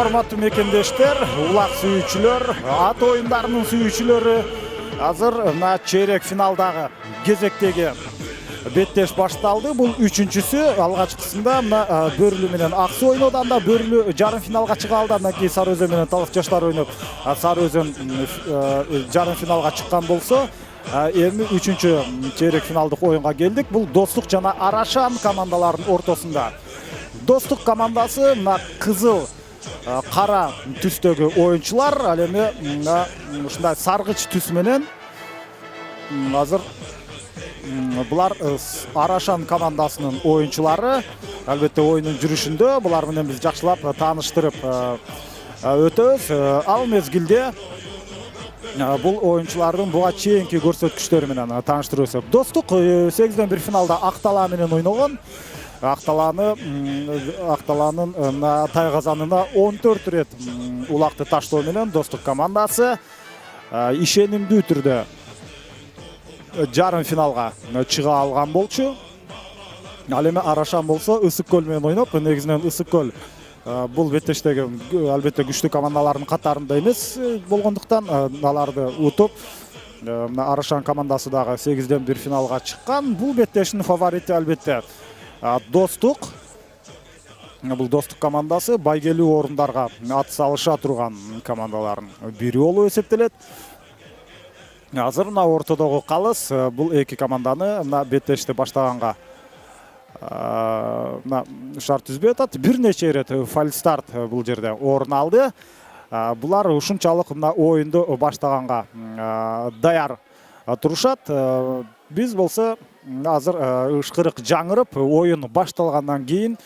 Hormatly mekendештер, улак сүйүүчүлөр, ат оюндарынын сүйүүчүлөрү, азыр мына чейрек финалдагы кезектеги беттеш башталды. Бул үчүнчүсү. Алгачкысында мына Бөрүлү менен Аксу ойноду, анда Бөрүлү жарым финалга чыга алды. Андан кийин Сары Өзөн менен Талас жаштар ойноп, Сары Өзөн жарым финалга чыккан болсо, эми үчүнчү чейрек финалдык оюнга келдик. Бул Достук жана Арашан командаларынын ортосунда. Достук командасы мына кызыл, кара түстөгү оюнчулар, ал эми ушундай саргыч түс менен азыр булар Арашан командасынын оюнчулары. Албетте оюндун жүрүшүндө булар менен биз жакшылап тааныштырып өтөбүз. Ал мезгилде бул оюнчулардын буга чейинки көрсөткүчтөрү менен тааныштырып өтсөк. Достук 8-1 финалда Актала менен ойногон. Акталанын тайгазанына 14 рет улакты таштоо менен Достук командасы ишенимдүү түрдө жарым финалга чыга алган болчу. Ал эми Арашан болсо Ысык көл менен ойноп, негизинен Ысык көл бул беттештеги албетте күчтүү командалардын катарында эмес болгондуктан аларды утуп, Арашан командасы дагы 8-1 финалга чыккан. Бул беттештин фаворити албетте Достук. Бул Достук командасы байгелүү орундарга ат салыша турган командалардын бири болуп эсептелет. Азыр мына ортодогу калыс бул эки команданы мына беттешти баштаганга шарт түзбөй атат. Бир нече ирет фальстарт бул жерде орун алды. Булар ушунчалык мына оюнду баштаганга даяр турушат. Биз болсо азыр ышкырык жаңырып, оюн башталгандан кийин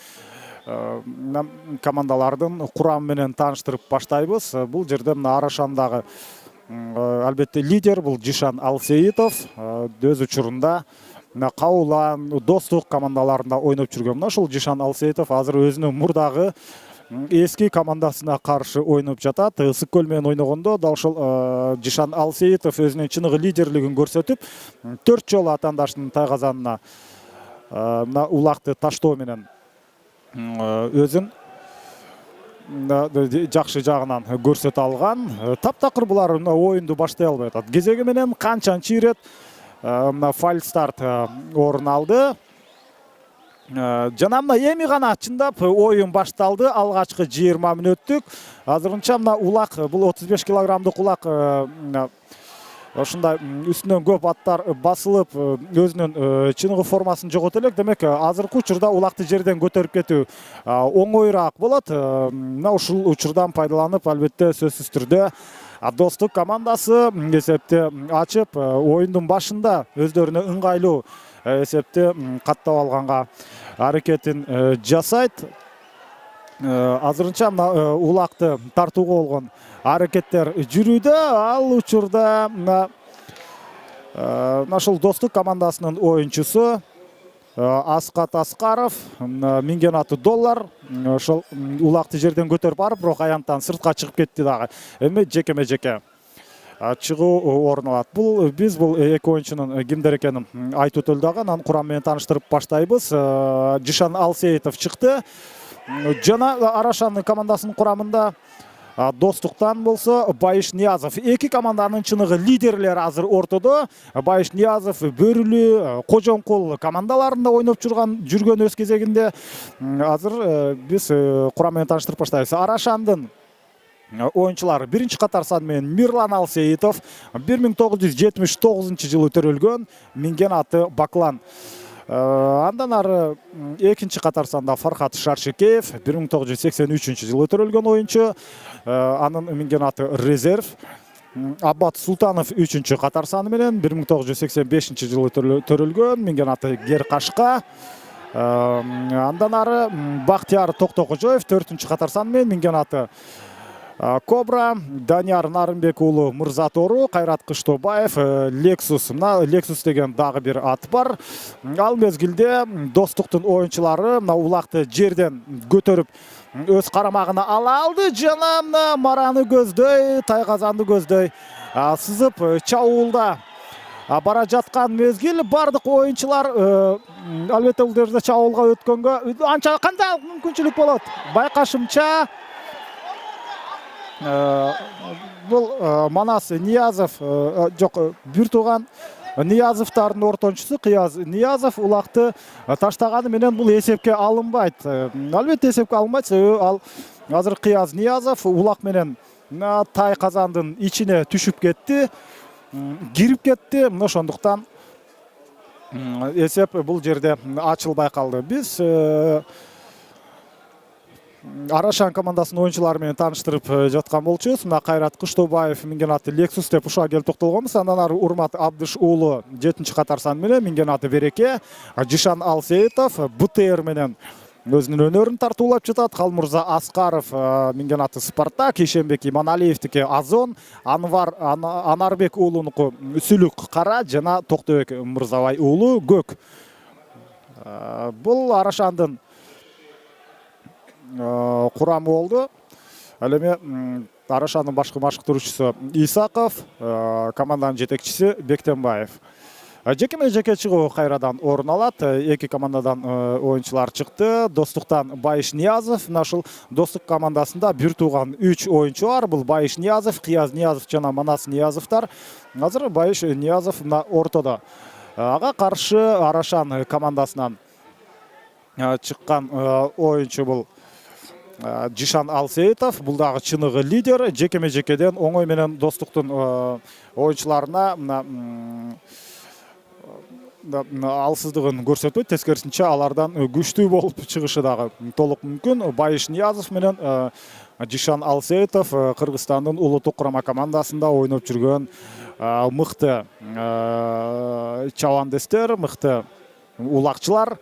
командалардын курамы менен тааныштырып баштайбыз. Бул жерде мына Арашандагы албетте лидер бул Жишан Алсеитов. Өз учурунда Каулан, Достук командаларында ойноп жүргөн. Мына ушул Жишан Алсеитов азыр өзүнүн мурдагы эски командасына каршы ойноп жатат. Ысык көл менен ойногондо да ошол Жишан Алсеитов өзүнүн чыныгы лидерлигин көрсөтүп, 4 жолу атаандаштын тайгазанына мына улакты таштоо менен өзүн жакшы жагынан көрсөтө алган. Таптакыр булар мына оюнду баштай албай атат. Кезеги менен канчанчы ирет мына фальстарт орун алды. Жана мына эми гана чындап оюн башталды. Алгачкы 20 мүнөттүк. Азырынча мына улак, бул 35 килограммдык улак ошундай үстүнөн көп аттар басылып, өзүнүн чыныгы формасын жогото элек. Демек, азыркы учурда улакты жерден көтөрүп кетүү оңоюраак болот. Мына ушул учурдан пайдаланып, албетте сөзсүз түрдө Достук командасы эсепти ачып, оюндун башында өздөрүнө ыңгайлуу эсепти каттап алганга аракетин жасайт. Азырынча улакты тартууга болгон аракеттер жүрүүдө. Ал учурда ушул Достук командасынын оюнчусу Аскат Аскаров минген аты доллар. Ошол улакты жерден көтөрүп барып, бирок аянттан сыртка чыгып кетти дагы. Эми жеке-жеке чыгуу орун алат. Биз бул эки оюнчунун кимдер экенин айтып өтөлдү дагы. Анан курам менен тааныштырып баштайбыз. Жишан Алсеитов чыкты. Жана Арашан командасынын курамында Достуктан болсо Байыш Ниязов. Эки команданын чыныгы лидерлери азыр ортодо. Байыш Ниязов Бөрүлү, Кожоңкул командаларында ойноп жүргөн өз кезегинде. Азыр биз курам менен тааныштырып баштайбыз. Арашандын оюнчулары биринчи катар сан менен Мирлан Алсеитов, 1979-жылы төрөлгөн, минген аты Баклан. Андан ары экинчи катар санда Фархат Шаршекеев, 1983-жылы төрөлгөн оюнчу, анын минген аты Резерв. Аббат Султанов 3-чү катар саны менен 1985-жылы төрөлгөн, минген аты Геркашка. Андан ары Бактияр Токтокожоев 4-чү катар саны менен минген аты Кобра. Данияр Нарымбек уулу Мырзатору, Кайрат Кыштобаев, Лексус. Мына Лексус деген дагы бир ат бар. Ал мезгилде Достуктун оюнчулары мына улакты жерден көтөрүп өз карамагына ала алды. Жана мына мараны көздөй, тайгазанды көздөй сызып чабуулда бара жаткан мезгил. Бардык оюнчулар албетте бул жерде чабуулга өткөнгө анча кандай мүмкүнчүлүк болот? Байкашымча Бул Манас Ниязов жок, бир тууган Ниязовдардын ортончусу Кыяз Ниязов улакты таштаганы менен бул эсепке алынбайт. Албетте эсепке алынбайт, себеби ал азыр Кыяз Ниязов улак менен тай казандын ичине түшүп кетти, кирип кетти. Ошондуктан эсеп бул жерде ачылбай калды. Биз Арашан командасынын оюнчулары менен тааныштырып жаткан болчубуз. Мына Кайрат Кыштобаев минген аты Lexus деп ушуга келип токтолгонбуз. Андан ары Урмат Абдыш уулу 7-катар сан менен минген аты Береке. Жишан Алсеитов БТР менен өзүнүн өнөрүн тартуулап жатат. Калмурза Аскаров минген аты Спартак, Ишембек Иманалиевдики Азон, Анарбек уулунуку Сүлүк Кара жана Токтобек Мырзабай уулу Көк. Бул Арашандын курамы болду. Ал эми Арашандын башкы машыктыруучусу Исаков, команданын жетекчиси Бектенбаев. Жекеме-жеке чыгуу кайрадан орун алат. Эки командадан оюнчулар чыкты. Достуктан Байыш Ниязов. Мына ушул Достук командасында бир тууган 3 оюнчу бар. Бул Байыш Ниязов, Кыяз Ниязов жана Манас Ниязовдор. Азыр Байыш Ниязов мына ортодо. Ага каршы Арашан командасынан чыккан оюнчу бул Жишан Алсеитов. Бул дагы чыныгы лидер. Жекеме-жекеден оңой менен Достуктун оюнчуларына алсыздыгын көрсөтөт. Тескерисинче алардан күчтүү болуп чыгышы дагы толук мүмкүн. Байыш Ниязов менен Жишан Алсеитов Кыргызстандын улуттук курама командасында ойноп жүргөн мыкты чабандестер, мыкты улакчылар.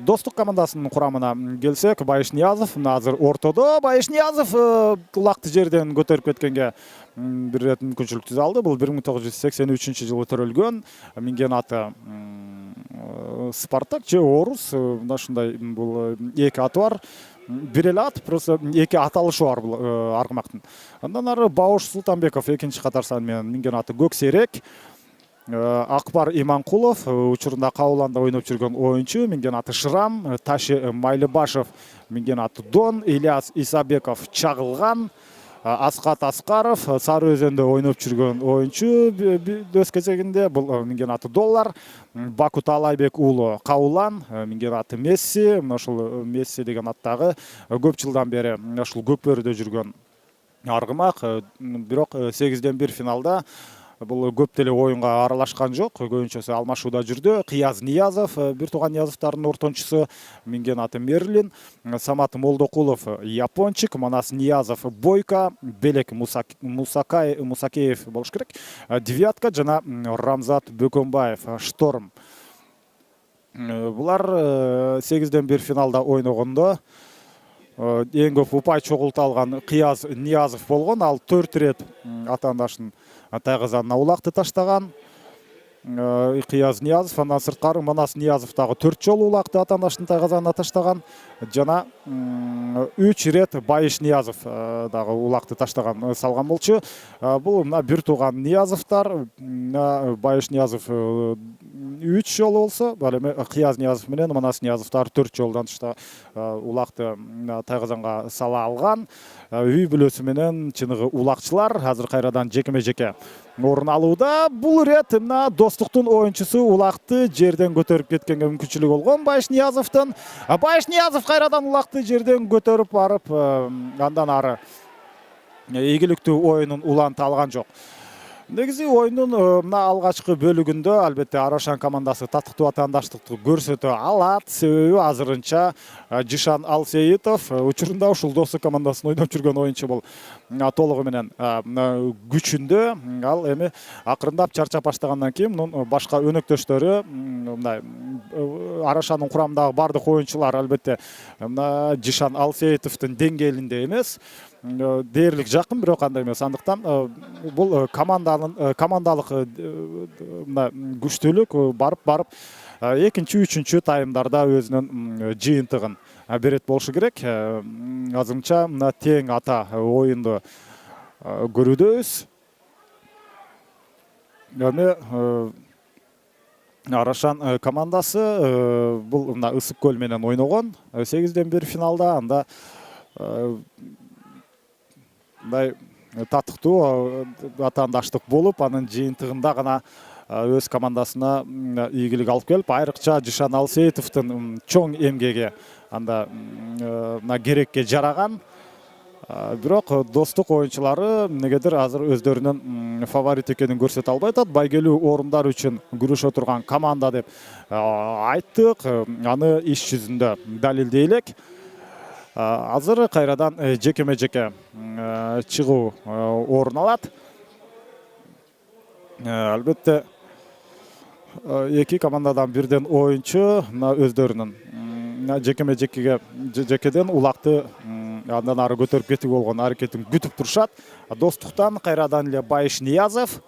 Достук командасынын курамына келсек, Байыш Ниязов азыр ортодо. Байыш Ниязов улакты жерден көтөрүп кеткенге бир ирет мүмкүнчүлүк түзө алды. Бул 1983-жылы төрөлгөн. Минген аты Спартак же Орус. Мына ушундай бул эки аты бар. Бир эле ат, просто эки аталышы бар бул аргымактын. Андан ары Бауш Султанбеков 2-катар сан менен минген аты Көксерек. Акбар Иманкулов учурунда Кауланда ойноп жүргөн оюнчу, минген аты Шрам. Таши Майлыбашев минген аты Дон. Ильяс Исабеков Чагылган. Аскат Аскаров Сары Өзөндө ойноп жүргөн оюнчу өз кезегинде. Бул минген аты Доллар. Бакут Алайбек уулу Каулан минген аты Месси. Ушул Месси деген аттагы көп жылдан бери ушул көкбөрүдө жүргөн аргымак. Бирок 8-1 финалда бул көп деле оюнга аралашкан жок. Көбүнчөсү алмашууда жүрдү. Кыяз Ниязов, бир тууган Ниязовдардын ортончусу, минген аты Мерлин. Самат Молдокулов Япончик, Манас Ниязов Бойко, Белек Мусакеев болуш керек. Девятка жана Рамзат Бөкөнбаев Шторм. Булар 8-1 финалда ойногондо эң көп упай чогулту алган Кыяз Ниязов болгон. Ал 4 рет атаандашын тайгазанына улакты таштаган. Кыяз Ниязов, андан сырткары Манас Ниязов дагы 4 жолу улакты атаандашын тайгазанына таштаган. Жана 3 рет Байыш Ниязов дагы улакты таштаган салган болчу. Бул мына бир тууган Ниязовдор. Байыш Ниязов 3 жолу болсо, ал эми Кыяз Ниязов менен Манас Ниязовдор 4 жолдан улакты тайгазанга сала алган. Үй бүлөсү менен чыныгы улакчылар азыр кайрадан жекеме-жеке орун алууда. Бул ирет мына Достуктун оюнчусу улакты жерден көтөрүп кеткенге мүмкүнчүлүгү болгон Байыш Ниязовдон. Байыш Ниязов кайрадан улакты жерден көтөрүп барып, андан ары ийгиликтүү оюнун уланты алган жок. Негизи оюндун мына алгачкы бөлүгүндө албетте Арашан командасы татыктуу атаандаштыкты көрсөтө алат. Себеби азырынча Жишан Алсеитов учурунда ушул Достук командасынын ойноп жүргөн оюнчу бул толугу менен күчүндө. Ал эми акырындап чарчап баштагандан кийин мунун башка өнөктөштөрү мындай Арашандын курамындагы бардык оюнчулар албетте мына Жишан Алсеитовдун деңгээлинде эмес. Дээрлик жакын, бирок андай эмес. Андыктан бул командалык күчтүүлүк барып экинчи, үчүнчү таймдарда өзүнүн жыйынтыгын берет болушу керек. Азырынча мына тең ата оюнду көрүүдөбүз. Эми Арашан командасы бул мына Ысык көл менен ойногон 8-1 финалда. Анда мындай татыктуу атаандаштык болуп, анын жыйынтыгында гана өз командасына ийгилик алып келип, айрыкча Жишан Алсеитовдун чоң эмгеги анда керекке жараган. Бирок достук оюнчулары эмнегедир азыр өздөрүнүн фаворит экенин көрсөтө албай атат. Байгелүү орундар үчүн күрөшө турган команда деп айттык. Аны иш жүзүндө далилдей элек. Азыр кайрадан жекеме жеке чыгуу орун алат. Албетте эки командадан бирден оюнчу өздөрүнүн жекеме жекеден улакты андан ары көтөрүп кетүү болгон аракетин күтүп турушат. Достуктан кайрадан эле Байыш Ниязов,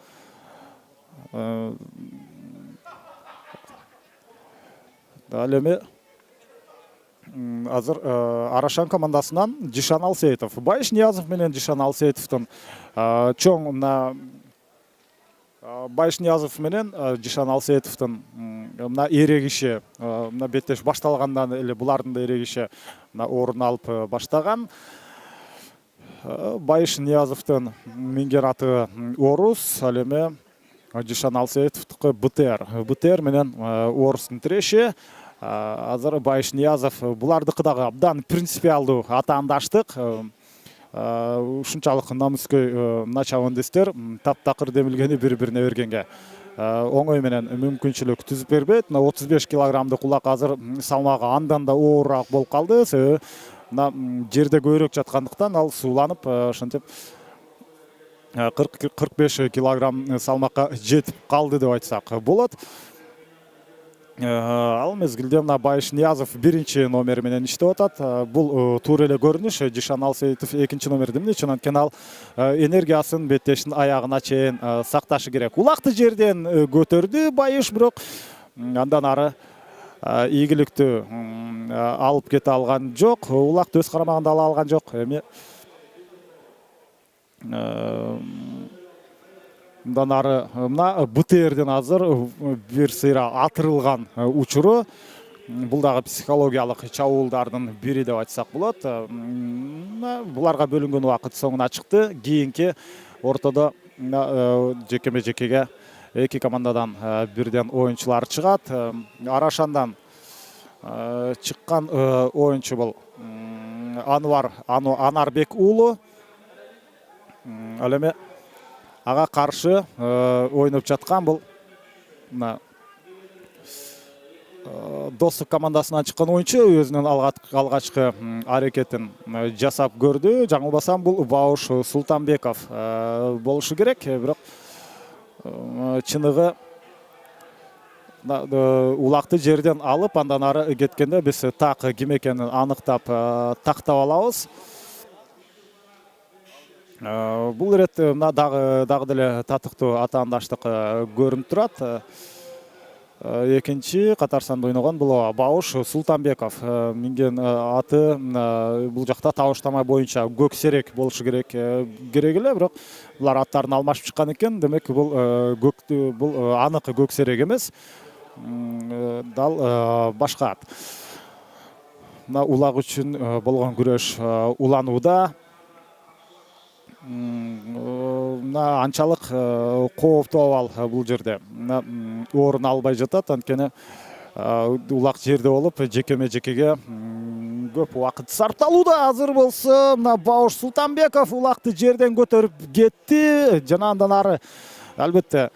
ал эми азыр Арашан командасынан Жишан Алсеитов. Байыш Ниязов менен Жишан Алсеитовдун чоң Байыш Ниязов менен Жишан Алсеитовдун эрегиши беттеш башталгандан эле булардын да эрегиши орун алып баштаган. Байыш Ниязовдун минген аты Орус, ал эми Жишан Алсеитовдуку БТР менен Орустун тиреши. Азыр Байыш Ниязов булардыкы дагы абдан принципиалдуу атаандаштык. Ушунчалык намыскөй чабандестер таптакыр демилгени бири-бирине бергенге оңой менен мүмкүнчүлүк түзүп бербейт. 35 килограммдык улак азыр салмагы андан да оорураак болуп калды. Себеби жерде көбүрөөк жаткандыктан ал сууланып, ошентип 40-45 килограмм салмакка жетип калды деп айтсак болот. Ал мезгилде Байыш Ниязов биринчи номер менен иштеп атат. Бул туура эле көрүнүш. Жишан Алсеитов экинчи номерде эмне үчүн? Анткени ал энергиясын беттештин аягына чейин сакташы керек. Улакты жерден көтөрдү Байыш, бирок андан ары ийгиликтүү алып кете алган жок. Улакты өз карамагында ала алган жок. Эми Мындан ары БТРден азыр бир сыйра атырылган учуру. Бул дагы психологиялык чабуулдардын бири деп айтсак болот. Буларга бөлүнгөн убакыт соңуна чыкты. Кийинки ортодо жекеме жекеге эки командадан бирден оюнчулар чыгат. Арашандан чыккан оюнчу бул Анарбек уулу. Ал эми ага каршы ойноп жаткан бул достук командасынан чыккан оюнчу өзүнүн алгачкы аракетин жасап көрдү. Жаңылбасам бул Бауш Султанбеков болушу керек, бирок чыныгы улакты жерден алып андан ары кеткенде биз так ким экенин аныктап тактап алабыз. Бул иретте дагы деле татыктуу атаандаштык көрүнүп турат. Экинчи катар санда ойногон бул Бауш Султанбеков. Минген аты бул жакта табыштама боюнча Көксерек болушу керек эле, бирок булар аттарын алмашып чыккан экен. Демек бул анык Көксерек эмес. Дал башка ат. Улак үчүн болгон күрөш уланууда. Анчалык кооптуу абал бул жерде орун албай жатат. Анткени улак жерде болуп жекеме жекеге көп убакыт сарпталууда. Азыр болсо Бауш Султанбеков улакты жерден көтөрүп кетти. Жана андан ары албетте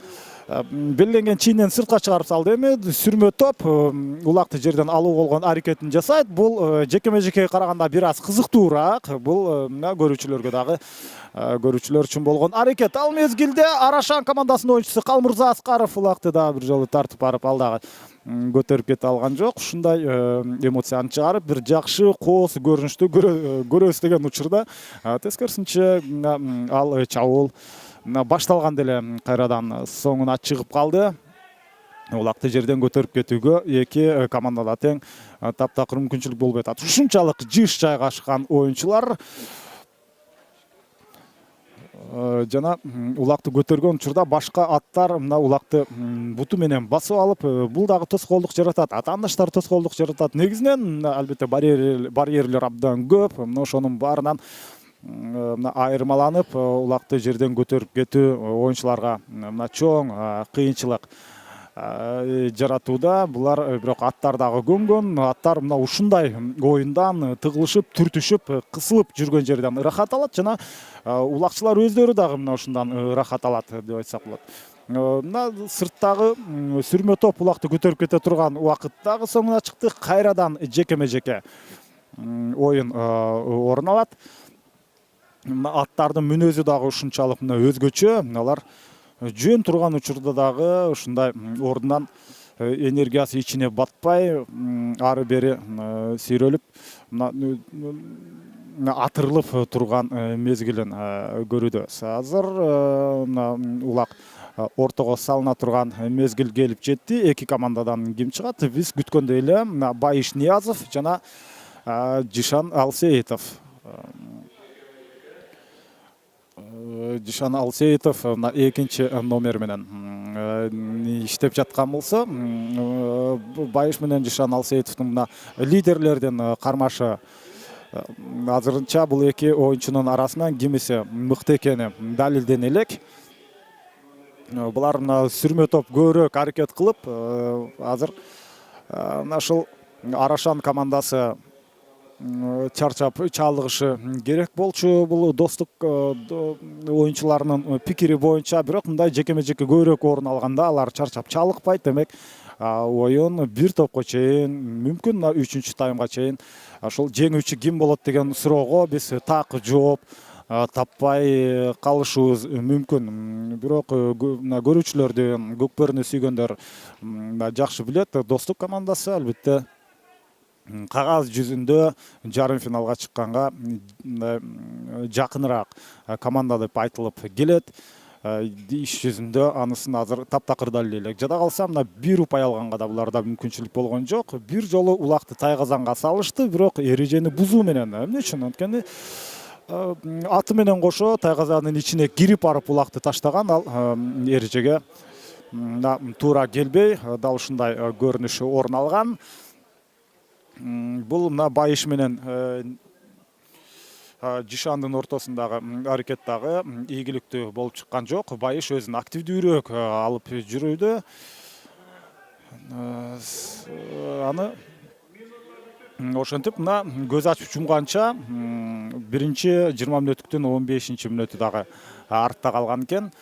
белгиленген чийинен сыртка чыгарып салды. Эми сүрмө топ улакты жерден алуу болгон аракетин жасайт. Бул жекеме жекеге караганда бир аз кызыктуураак. Бул көрүүчүлөргө дагы көрүүчүлөр үчүн болгон аракет. Ал мезгилде Арашан командасынын оюнчусу Калмырза Аскаров улакты да бир жолу тартып барып ал дагы көтөрүп кете алган жок. Ушундай эмоцияны чыгарып бир жакшы коос көрүнүштү көрөбүз деген учурда тескерисинче ал чабуул башталган деле кайрадан соңуна чыгып калды. Улакты жерден көтөрүп кетүүгө эки командада тең таптакыр мүмкүнчүлүк болбой атат. Ушунчалык жыш жайгашкан оюнчулар жана улакты көтөргөн учурда башка аттар улакты буту менен басып алып, бул дагы тоскоолдук жаратат. Атаандаштар тоскоолдук жаратат. Негизинен албетте барьерлер абдан көп. Ошонун баарынан мына айырмаланып улакты жерден көтөрүп кетүү оюнчуларга мына чоң кыйынчылык жаратууда. Булар бирок аттар дагы көнгөн. Аттар мына ушундай оюндан тыгылышып, түртүшүп, кысылып жүргөн жерден ырахат алат жана улакчылар өздөрү дагы мына ушундан ырахат алат деп айтсак болот. Мына сырттагы сүрмө топ улакты көтөрүп кете турган убакыт дагы соңуна чыкты. Кайрадан жекеме жеке оюн орун алат. Аттардын мүнөзү дагы ушунчалык мына өзгөчө. Алар жөн турган учурда дагы ушундай ордунан энергиясы ичине батпай, ары бери сейрөлүп, атырылып турган мезгилин көрүүдөбүз. Азыр улак ортого салына турган мезгил келип жетти. Эки командадан ким чыгат? Биз күткөндөй эле Байыш Ниязов жана Жишан Алсеитов. Жишан Алсеитов экинчи номер менен иштеп жаткан болсо, Байыш менен Жишан Алсеитовдун мына лидерлердин кармашы азырынча бул эки оюнчунун арасынан кимиси мыкты экени далилдене элек. Булар мына сүрмө топ көбүрөөк аракет кылып, азыр мына ушул Арашан командасы чарчап чалыгышы керек болчу. Бул достук оюнчуларынын пикири боюнча, бирок мындай жекеме жеке көбүрөөк орун алганда алар чарчап чалыкпайт. Демек оюн бир топко чейин, мүмкүн 3-чү таймга чейин ошол жеңүүчү ким болот деген суроого биз так жооп таппай калышыбыз мүмкүн. Бирок көрүүчүлөрдүн, көкпөрүнү сүйгөндөр жакшы билет. Достук командасы албетте кагаз жүзүндө жарым финалга чыкканга жакыныраак команда деп айтылып келет. Иш жүзүндө анысын азыр таптакыр далил элек. Жада калса мына бир упай алганга да буларда мүмкүнчүлүк болгон жок. Бир жолу улакты тайгазанга салышты, бирок эрежени бузуу менен. Эмне үчүн? Анткени аты менен кошо тайгазанын ичине кирип барып улакты таштаган. Ал эрежеге туура келбей, дал ушундай көрүнүш орун алган. Бул мына Байыш менен Жишандын ортосундагы аракет дагы ийгиликтүү болуп чыккан жок. Байыш өзүн активдүүрөөк алып жүрүүдө. Аны ошентип мына көз ачып жумганча биринчи 20 мүнөттүктүн 15-чи мүнөтү дагы артта калган экен.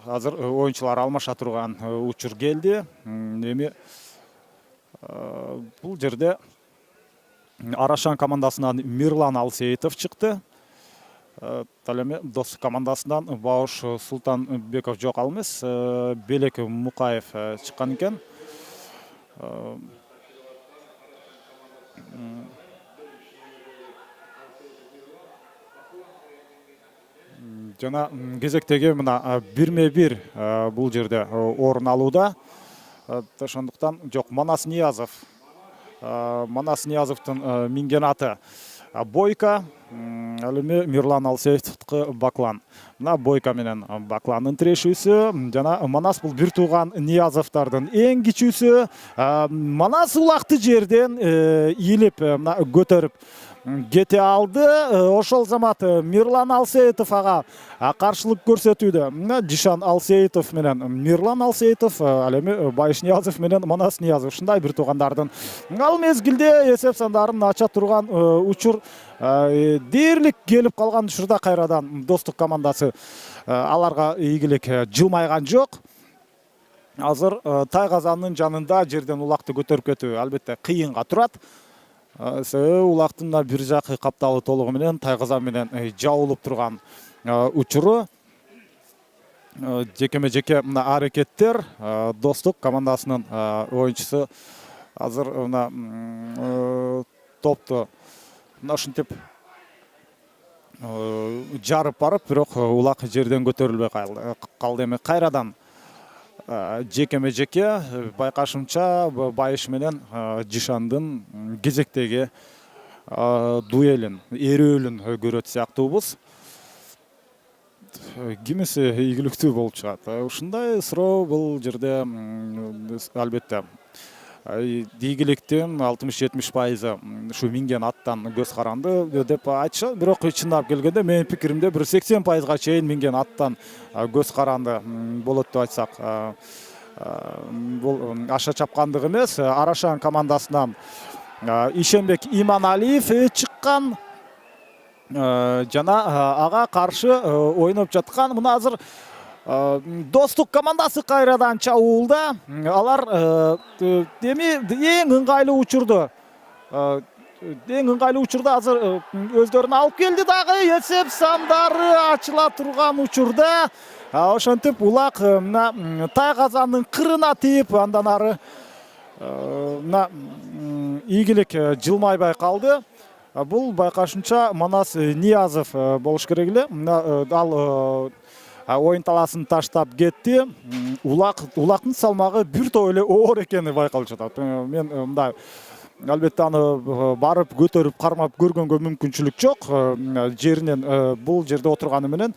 Азыр оюнчулар алмаша турган учур келди. Эми бул жерде Арашан командасынан Мирлан Алсеитов чыкты. Ал эми Достук командасынан Бауш Султанбеков жок, ал эмес, Белек Мукаев чыккан экен. Жана кезектеги мына 1-1 бул жерде орун алууда. Ошондуктан жок, Манас Ниязов. Манас Ниязовдун минген аты Бойко, ал эми Мирлан Алсеитовдуку Баклан. Мына Бойко менен Бакландын тирешүүсү. Жана Манас бул бир тууган Ниязовдордун эң кичүүсү. Манас улакты жерден ийилип көтөрүп кете алды. Ошол замат Мирлан Алсеитов ага каршылык көрсөтүүдө. Мына Жишан Алсеитов менен Мирлан Алсеитов, ал эми Байыш Ниязов менен Манас Ниязов. Ушундай бир туугандардын ал мезгилде эсеп сандарын ача турган учур дээрлик келип калган учурда кайрадан Достук командасы аларга ийгилик жылмайган жок. Азыр Тайгазандын жанында жерден улакты көтөрүп кетүү албетте кыйынга турат. Улактын бир жакы капталы толугу менен Тайгазан менен жабылып турган учуру. Жекеме жеке мына аракеттер Достук командасынын оюнчусу азыр мына топту ушинтип жарып барып, бирок улак жерден көтөрүлбөй калды. Эми кайрадан жекеме жеке байкашымча Байыш менен Жишандын кезектеги дуэлин, эрөөлүн көрөт сыяктуубуз. Кимиси ийгиликтүү болуп чыгат. Ушундай суроо бул жерде албетте ийгиликтин 60-70% ушу минген аттан көз каранды деп айтышат. Бирок чындап келгенде менин пикиримде бир 80%га чейин минген аттан көз каранды болот деп айтсак бул аша чапкандык эмес. Арашан командасынан Ишенбек Иманалиев чыккан жана ага каршы ойноп жаткан мына азыр Достук командасы кайрадан чабуулда. Алар эң ыңгайлуу учурда азыр өздөрүнө алып келди дагы. Эсеп сандары ачыла турган учурда ошентип улак Тайгазандын кырына тийип, андан ары ийгилик жылмайбай калды. Бул байкашымча Манас Ниязов болуш керек эле. Ал ойын таласын таштап кетти. Улактын салмагы бир топ эле оор экени байкалып жатат. Мен мындай албетте аны барып көтөрүп кармап көргөнгө мүмкүнчүлүк жок. Жеринен бул жерде отурганы менен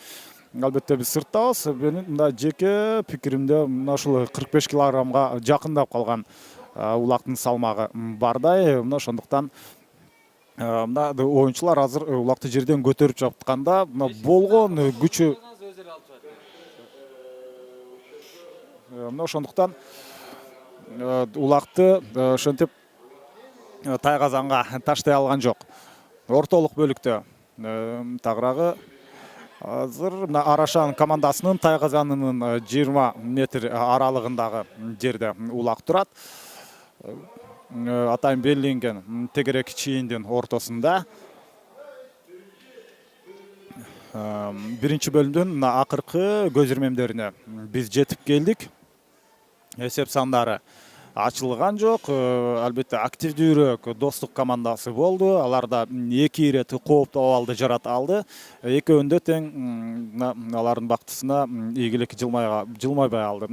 албетте биз сырттабыз. Менин мындай жеке пикиримде мына ушул 45 килограммга жакындап калган улактын салмагы бардай. Мына ошондуктан мына оюнчулар азыр улакты жерден көтөрүп жатканда болгон күчү мына ошондуктан улакты ошентип Тайгазанга таштай алган жок. Ортолук бөлүктө тагыраагы азыр мына Арашан командасынын Тайгазанынын 20 метр аралыгындагы жерде улак турат. Атайын белгиленген тегерек чийиндин ортосунда. Биринчи бөлүмдүн акыркы көз ирмемдерине биз жетип келдик. Эсеп сандары ачылган жок. Албетте активдүүрөөк Достук командасы болду. Аларда 2 ирет кооптуу абалды жарата алды. Экөөндө тең алардын бактысына ийгилик жылмайбай алды.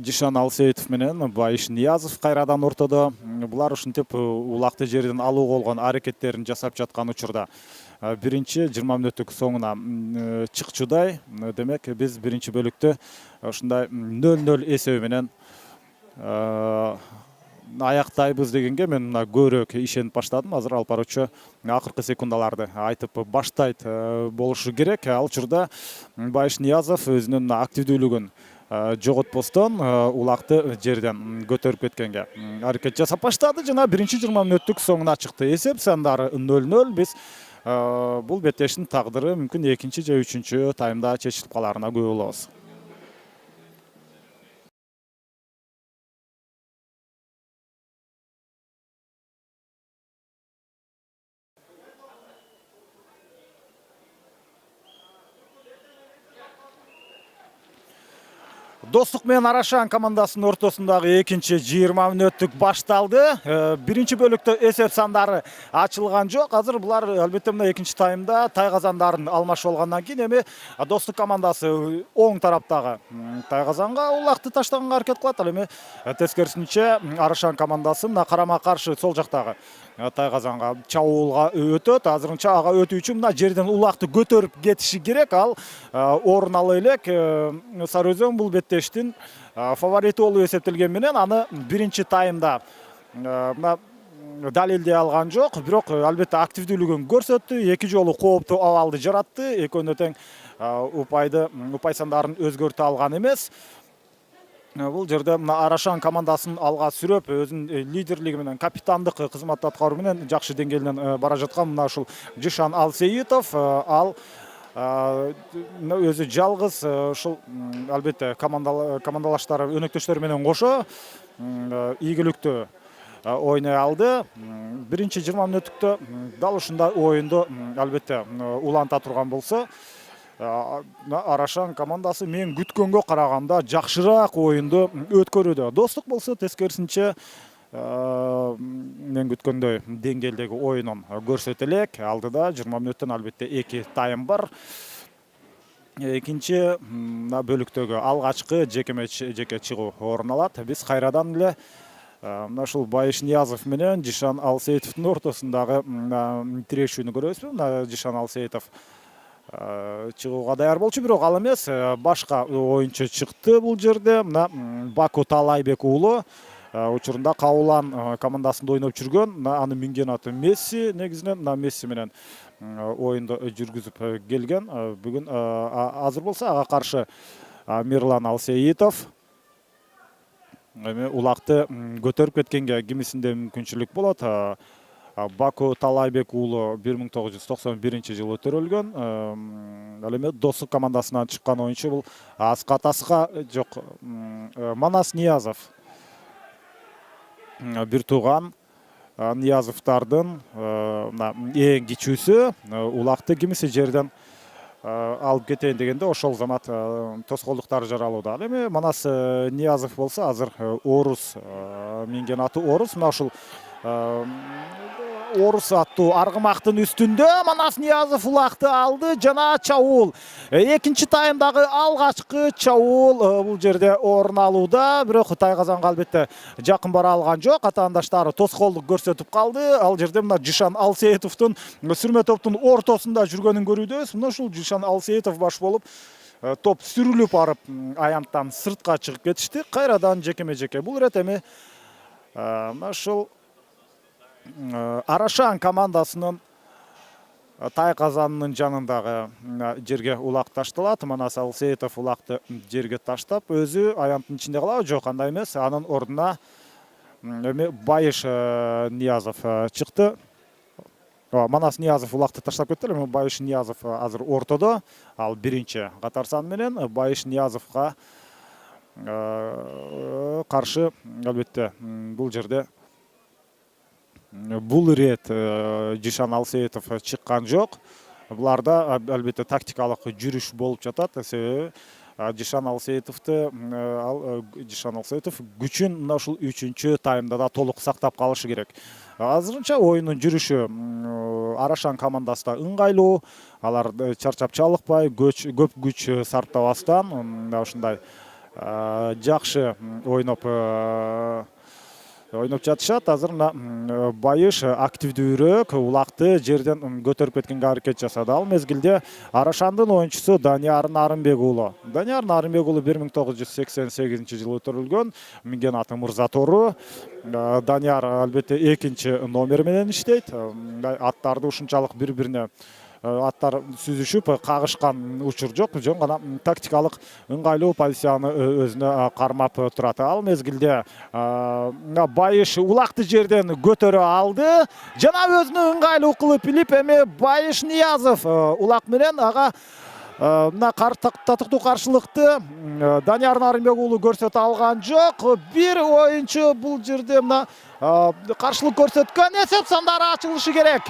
Жишан Алсеитов менен Байыш Ниязов кайрадан ортодо. Булар ушинтип улакты жерден алууга болгон аракеттерин жасап жаткан учурда биринчи 20 мүнөттүк соңуна чыкчудай. Демек биз биринчи бөлүктө ушундай 0-0 эсеби менен аяктайбыз дегенге мен көбүрөөк ишенип баштадым. Азыр Алпарычы акыркы секундаларды айтып баштайт болушу керек. Ал учурда Байыш Ниязов өзүнүн активдүүлүгүн жоготпостон улакты жерден көтөрүп кеткенге аракет жасап баштады. Жана биринчи 20 мүнөттүк соңуна чыкты. Эсеп сандары 0-0. Биз бул беттештин тагдыры мүмкүн экинчи же үчүнчү таймда чечилип каларына күбө болобуз. Достук менен Арашан командасынын ортосундагы экинчи 20 мүнөттүк башталды. Биринчи бөлүктө эсеп сандары ачылган жок. Азыр булар албетте мына экинчи таймда Тайгазандарын алмашып алгандан кийин эми Достук командасы оң тараптагы Тайгазанга улакты таштаганга аракет кылат. Ал эми тескерисинче Арашан командасы мына карама каршы сол жактагы Тайгазанга чабуулга өтөт. Азырынча ага өтүү үчүн мына жерден улакты көтөрүп кетиши керек. Ал орун ала элек. Сарыөзөн бул беттештин фаворити болуп эсептелген менен аны биринчи таймда далилдей алган жок. Бирок албетте активдүүлүгүн көрсөттү. Эки жолу кооптуу абалды жаратты. Экөөнө тең упай сандарын өзгөртө алган эмес. Бул жерде мына Арашан командасын алга сүрөп, өзүнүн лидерлиги менен, капитандык кызматты аткаруу менен жакшы деңгээлден бара жаткан мына ушул Жишан Алсеитов. Ал өзү жалгыз ушул албетте командалаштары өнөктөштөрү менен кошо ийгиликтүү ойной алды. Биринчи 20 мүнөттүктө дал ушундай оюнду албетте уланта турган болсо, Арашан командасы мен күткөнгө караганда жакшыраак оюнду өткөрүүдө. Достук болсо тескерисинче мен күткөндөй деңгээлдеги оюнун көрсөтө элек. Алдыда 20 мүнөттөн албетте 2 тайм бар. Экинчи бөлүктөгү алгачкы жеке чыгуу орун алат. Биз кайрадан эле мына ушул Байыш Ниязов менен Жишан Алсеитовдун ортосундагы тирешүүнү көрөбүзбү? Мына Жишан Алсеитов чыгууга даяр болчу, бирок ал эмес, башка оюнчу чыкты бул жерде. Мына Баку Талайбек уулу учурунда Каулан командасында ойноп жүргөн. Аны минген аты Месси, негизинен Месси менен ойунду жүргүзүп келген. Бүгүн азыр болсо ага каршы Мирлан Алсейитов улакты көтөрүп кеткенге кимисинде мүмкүнчүлүк болот. Баку Талайбек уулу 1991 жылы төрөлгөн. Ал эми Достук командасынан чыккан оюнчу. Бул аска таска жок. Манас Ниязов бир тууган Ниязовдардын эң кичүүсү. Улакты кимиси жерден алып кетейин дегенде ошол замат тоскоолдуктар жаралууда. Ал эми Манас Ниязов болсо азыр Орус минген аты Орус. Мына ушул Орус аттуу аргымактын үстүндө Манас Ниязов улакты алды жана чабуул. Экинчи таймдагы алгачкы чабуул бул жерде орун алууда. Бирок Тайгазанга албетте жакын бара алган жок. Атаандаштары тоскоолдук көрсөтүп калды. Ал жерде мына Жишан Алсеитовдун сүрмө топтун ортосунда жүргөнүн көрүүдөбүз. Мына ушул Жишан Алсеитов баш болуп топ сүрүлүп барып аянттан сыртка чыгып кетишти. Кайрадан жекеме-жеке. Бул ирет эми мына ушул Арашан командасынын Тайказанынын жанындагы жерге улак ташталат. Манас Алсеитов улакты жерге таштап, өзү аянттын ичинде калабы? Жок, андай эмес. Анын ордуна эми Байыш Ниязов чыкты. Манас Ниязов улакты таштап кетти, эми Байыш Ниязов азыр ортодо. Ал биринчи катар сан менен Байыш Ниязовго каршы албетте бул жерде бул ирет Жишан Алсеитов чыккан жок. Буларда албетте тактикалык жүрүш болуп жатат. Себеби Жишан Алсеитов күчүн мына ушул 3-чү таймда да толук сактап калышы керек. Азырынча оюндун жүрүшү Арашан командасы да ыңгайлуу. Алар чарчап чалыкпай, көп күч сарптабастан ушундай жакшы ойноп жатышат. Азыр Байыш активдүүрөөк улакты жерден көтөрүп кеткенге аракет жасады. Ал мезгилде Арашандын оюнчусу Данияр Нарымбек уулу. Данияр Нарымбек уулу 1988 жылы төрөлгөн. Минген аты Мырза Тору. Данияр албетте экинчи номер менен иштейт. Аттарды ушунчалык бири-бирине аттар сүзүшүп кагышкан учур жок. Жөн гана тактикалык ыңгайлуу позицияны өзүнө кармап турат. Ал мезгилде Байыш улакты жерден көтөрө алды. Жана өзүнө ыңгайлуу кылып илип, эми Байыш Ниязов улак менен ага мына татыктуу каршылыкты Данияр Нарымбек уулу көрсөтө алган жок. Бир оюнчу бул жерде мына каршылык көрсөткөн. Эсеп сандары ачылышы керек.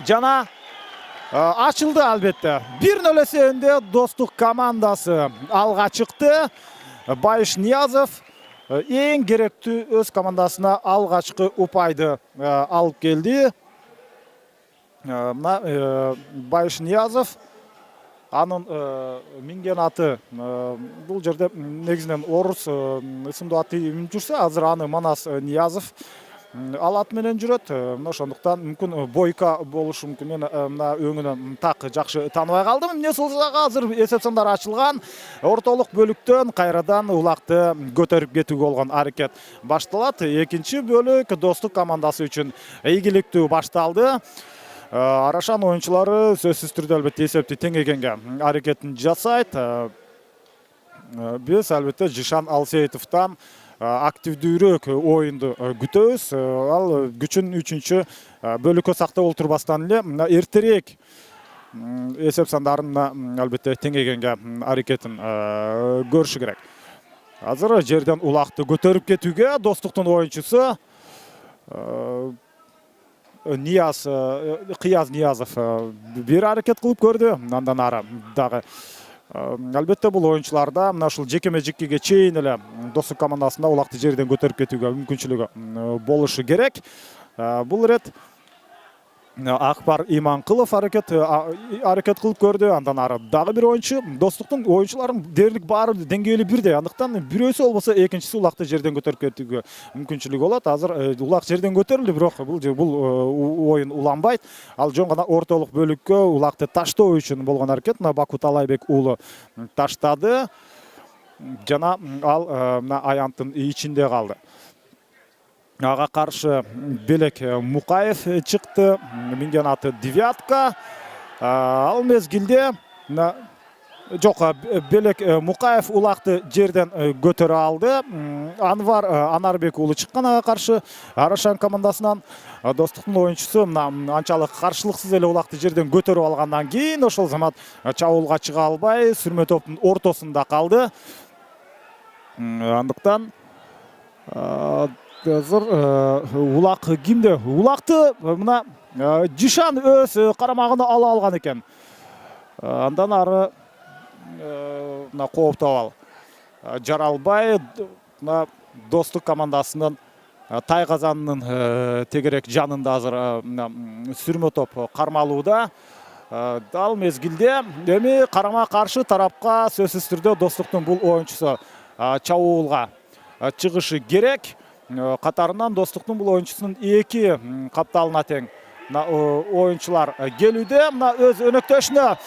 Жана ачылды албетте. 1-0 эсебинде Достук командасы алга чыкты. Байыш Ниязов эң керектүү өз командасына алгачкы упайды алып келди. Мына Байыш Ниязов анын минген аты бул жерде негизинен Орус ысымдуу аты жүрсө, азыр аны Манас Ниязов ал ат менен жүрөт. Ошондуктан мүмкүн бойка болушу мүмкүн. Мен мына өңүнөн так жакшы тааныбай калдым. Эмне болсо азыр эсеп сандар ачылган. Ортолук бөлүктөн кайрадан улакты көтөрүп кетүүгө болгон аракет башталат. Экинчи бөлүк Достук командасы үчүн ийгиликтүү башталды. Арашан оюнчулары сөзсүз түрдө албетте эсепти теңегенге аракетин жасайт. Биз албетте Жишан Алсеитовдон активдүүрөөк оюнду күтөбүз. Ал күчүн 3-чү бөлүккө сактап олтурбастан эле эртерээк эсеп сандарын албетте теңегенге аракетин көрүшү керек. Азыр жерден улакты көтөрүп кетүүгө Достуктун оюнчусу Кыяз Ниязов бир аракет кылып көрдү. Андан ары дагы албетте бул оюнчуларда мына ушул жекеме-жекеге чейин эле Достук командасында улакты жерден көтөрүп кетүүгө мүмкүнчүлүгү болушу керек. Бул ирет Акбар Иманкулов аракет кылып көрдү. Андан ары дагы бир оюнчу. Достуктун оюнчуларын дээрлик баары деңгээли бирдей. Андыктан бирөөсү болбосо экинчиси улакты жерден көтөрүп кетүүгө мүмкүнчүлүгү болот. Азыр улак жерден көтөрүлдү, бирок бул оюн уланбайт. Ал жөн гана ортолук бөлүккө улакты таштоо үчүн болгон аракет. Баку Талайбек уулу таштады. жана ал мына аянттын ичинде калды. Ага каршы Белек Мукаев чыкты, минген аты девятка. Ал мезгилде жок, Белек Мукаев улакты жерден көтөрө алды. Анвар Анарбек уулу чыккан ага каршы Арашан командасынан. Достуктун оюнчусу анчалык каршылыксыз эле улакты жерден көтөрүп алгандан кийин ошол замат чабуулга чыга албай сүрмө топтун ортосунда калды. Андыктан азыр улак кимде? Улакты мына Жишан өз карамагына ала алган экен. Андан ары мына Кооптабал Жаралбай мына Достук командасынын Тайказанынын тегерек жанында азыр сүрмө топ кармалууда. Дал мезгилде эми карама каршы тарапка сөзсүз түрдө Достуктун бул оюнчусу чабуулга чыгышы керек. Катарынан Достуктун бул оюнчусунун эки капталына тең оюнчулар келүүдө. Мына өз өнөктөшүнө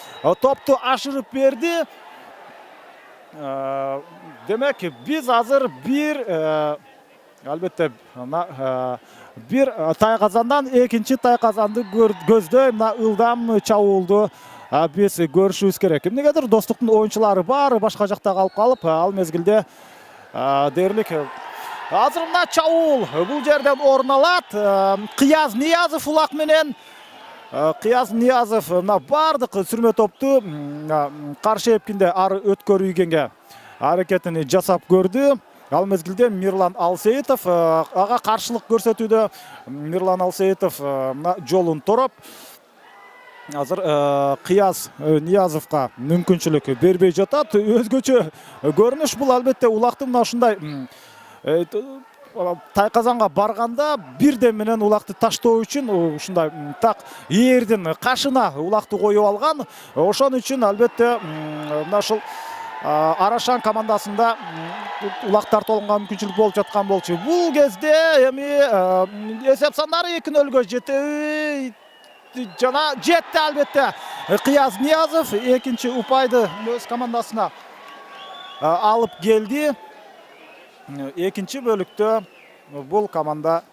топту ашырып берди. Демек биз азыр албетте бир Тайказандан экинчи Тайказанды көздөй мына ылдам чабуулду биз көрүшүбүз керек. Эмнегедир Достуктун оюнчулары баары башка жакта калып, ал мезгилде дээрлик азыр мына чабуул бул жерден орун алат. Кыяз Ниязов улак менен Кыяз Ниязов мына бардык сүрмө топту каршы эпкинде ары өткөрүүгөнгө аракетин жасап көрдү. Ал мезгилде Мирлан Алсеитов ага каршылык көрсөтүүдө. Мирлан Алсеитов жолун тороп азыр Кыяз Ниязовго мүмкүнчүлүк бербей жатат. Өзгөчө көрүнүш бул албетте улакты мына ушундай Тайказанга барганда бирден менен улакты таштоо үчүн ушундай так ээрдин кашына улакты коюп алган. Ошон үчүн албетте мына ушул Арашан командасында улак тартылганга мүмкүнчүлүк болуп жаткан болчу. Бул кезде эми эсеп сандары 2-0 жетти. Жана жетти албетте. Кыяз Ниязов экинчи упайды өз командасына алып келди. Экинчи бөлүктө бул команда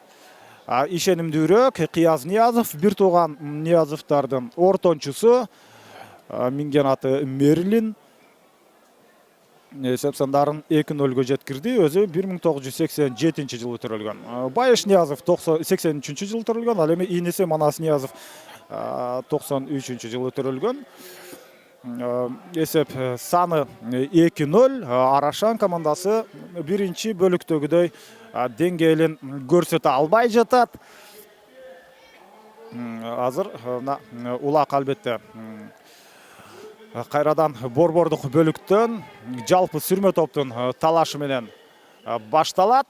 ишенимдүүрөөк. Кыяз Ниязов бир тууган Ниязовдардын ортончусу, минген аты Мерлин. Эсеп сандарын 2-0 жеткирди. Өзү 1987-жылы төрөлгөн. Байыш Ниязов 83-жылы төрөлгөн. Ал эми ийнеси Манас Ниязов 93-жылы төрөлгөн. Эсеп саны 2-0. Арашан командасы биринчи бөлүктөгүдөй деңгээлин көрсөтө албай жатат. Азыр улак албетте кайрадан борбордук бөлүктөн жалпы сүрмө топтун талашы менен башталат.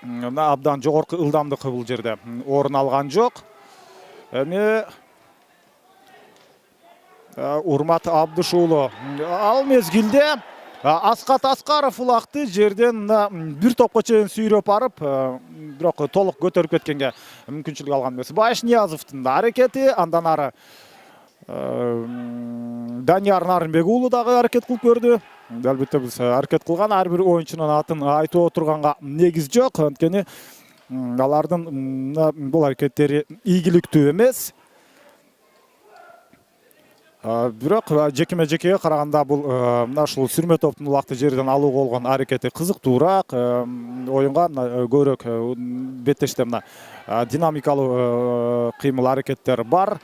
Мына абдан жогорку ылдамдык бул жерде орун алган жок. Эми Урмат Абдышуулу ал мезгилде Аскат Аскаров улакты жерден бир топко чейин сүйрөп барып, бирок толук көтөрүп кеткенге мүмкүнчүлүк алган эмес. Байыш Ниязовдун аракети, андан ары Данияр Нарынбек уулу дагы аракет кылып көрдү. Албетте биз аракет кылган ар бир оюнчунун атын айтып отурганга негиз жок. Анткени алардын бул аракеттери ийгиликтүү эмес. Бирок жекеме-жекеге караганда бул мына ушул сүрмө топтун улакты жерден алууга болгон аракети кызыктуураак. Оюнга көбүрөөк беттеште мына динамикалуу кыймыл аракеттер бар.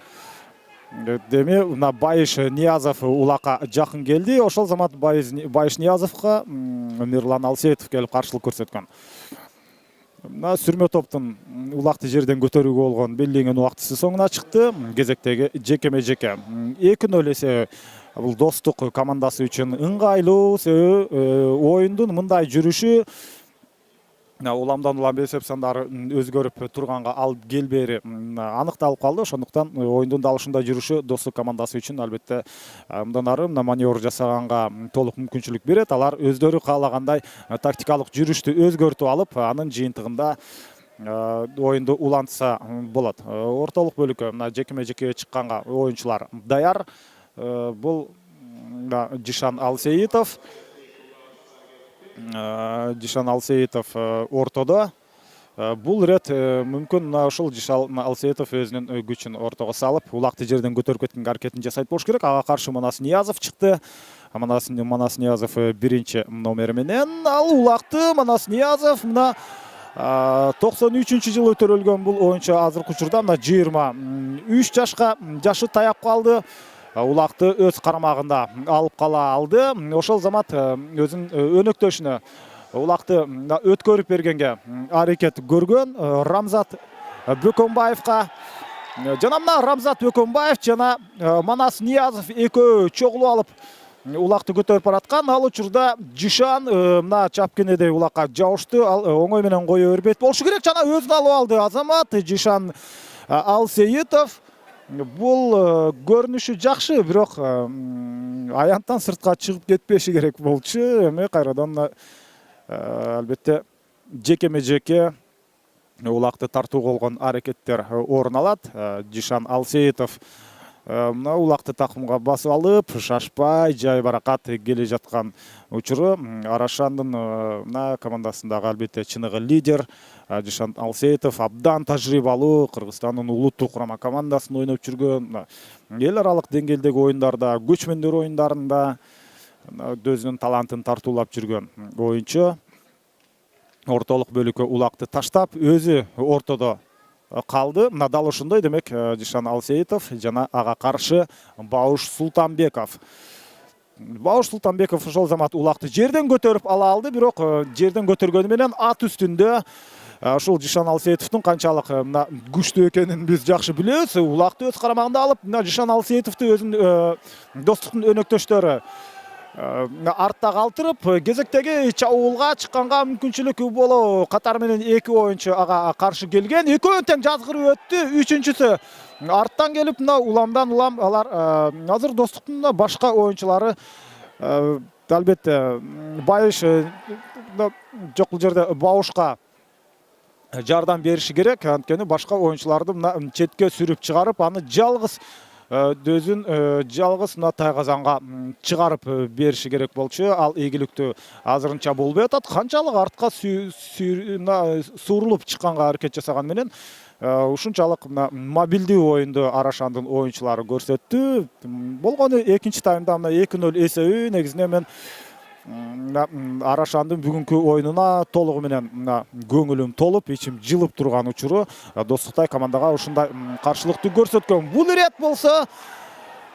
Деме мына Байыш Ниязов улакка жакын келди. Ошол замат Байыш Ниязовго Мирлан Алсеитов келип каршылык көрсөткөн. Мына сүрмө топтун улакты жерден көтөрүүгө болгон белгиленген убактысы соңуна чыкты. Кезектеги жекеме-жеке 2-0 эсеби бул Достук командасы үчүн ыңгайлуу. Оюндун мындай жүрүшү уламдан улам эсеп сандары өзгөрүп турганга алып келбери аныкталып калды. Ошондуктан оюндун дал ушундай жүрүшү Достук командасы үчүн албетте мындан ары маневр жасаганга толук мүмкүнчүлүк берет. Алар өздөрү каалагандай тактикалык жүрүштү өзгөртүп алып, анын жыйынтыгында оюнду улантса болот. Ортолук бөлүккө мына жекеме-жекеге чыкканга оюнчулар даяр. Бул Жишан Алсейитов. Жишан Алсейитов ортодо. Бул рет мүмкүн ушул Жишан Алсейитов өзүнүн күчүн ортого салып, улакты жерден көтөрүп кеткенге аракетин жасайт болуш керек. Ага каршы Манас Ниязов чыкты. Манас Ниязов биринчи номери менен ал улакты Манас Ниязов мына 93-жылы төрөлгөн бул оюнчу азыркы учурда мына 23 жашка жашы таяп калды. Улакты өз карамагында алып кала алды. Ошол замат өзүнүн өнөктөшүнө улакты өткөрүп бергенге аракет көргөн Рамзат Бөкөнбаевка. Жана мына Рамзат Бөкөнбаев жана Манас Ниязов экөө чогулуп алып улакты көтөрүп бараткан. Ал учурда Жишан мына чапкенедей улакка жабышты. Ал оңой менен кое бербейт болушу керек. Жана өзүн алып алды азамат Жишан Алсейитов. Бул көрүнүшү жакшы, бирок аянттан сыртка чыгып кетпеши керек болчу. Эми кайрадан албетте жекеме-жеке улакты тартууга болгон аракеттер орун алат. Жишан Алсейитов мына улакты такымга басып алып, шашпай, жай баракат келе жаткан учуру. Арашандын мына командасындагы албетте чыныгы лидер Жишан Алсейитов абдан тажрыйбалуу, Кыргызстандын улуттук курама командасын ойноп жүргөн, эл аралык деңгээлдеги оюндарда, көчмөндөр оюндарында өзүнүн талантын тартуулап жүргөн оюнчу. Ортолук бөлүккө улакты таштап, өзү ортодо калды. Мына дал ошондой демек Жишан Алсейитов жана ага каршы Бауш Султанбеков. Бауш Султанбеков ошол замат улакты жерден көтөрүп ала алды, бирок жерден көтөргөнү менен ат үстүндө ушул Жишан Алсейитовдун канчалык мына күчтүү экенин биз жакшы билебиз. Улакты өз карамагында алып, мына Жишан Алсейитовду өзүнүн достуктун өнөктөштөрү артта калтырып, кезектеги чабуулга чыкканга мүмкүнчүлүк болуу катары менен эки оюнчу ага каршы келген. Экөө тең жазгырып өттү. Үчүнчүсү арттан келип, мына уламдан улам алар азыр достуктун башка оюнчулары албетте байыш жок бул жерде Баушка жардам бериши керек. Анткени башка оюнчуларды мына четке сүрүп чыгарып, аны жалгыз өзүн жалгыз мына тайгазанга чыгарып бериши керек болчу. Ал ийгиликтүү азырынча болбой атат. Канчалык артка суурулуп чыкканга аракет жасаган менен ушунчалык мына мобилдүү оюнду Арашандын оюнчулары көрсөттү. Болгону экинчи таймда мына 2-0 эсеби негизинен мен Арашандын бүгүнкү оюнуна толугу менен көңүлүм толуп, ичим жылып турган учуру Достуктай командага ушундай каршылыктуу көрсөткөн. Бул рет болсо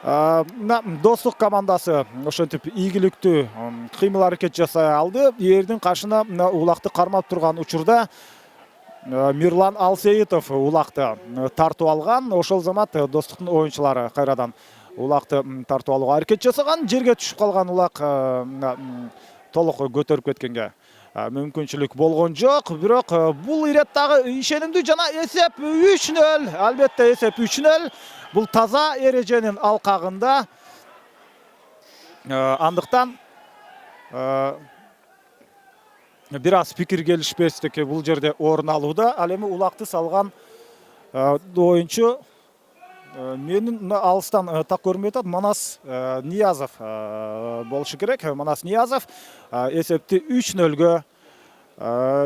Достук командасы ошентип ийгиликтүү кыймыл аракет жасай алды. Эрдин кашына улакты кармап турган учурда Мирлан Алсейитов улакты тартып алган. Ошол замат Достуктун оюнчулары кайрадан улакты тартып алууга аракет жасаган. Жерге түшүп калган улак толук көтөрүп кеткенге мүмкүнчүлүк болгон жок. Бирок бул иреттагы ишенимдүү жана эсеп 3-0. Албетте эсеп 3-0. Бул таза эреженин алкагында. Андыктан бир аз пикир келишпестик бул жерде орун алууда. Ал эми улакты салган оюнчу менин алыстан так көрүнбөй атат. Манас Ниязов болушу керек. Манас Ниязов эсепти 3-0гө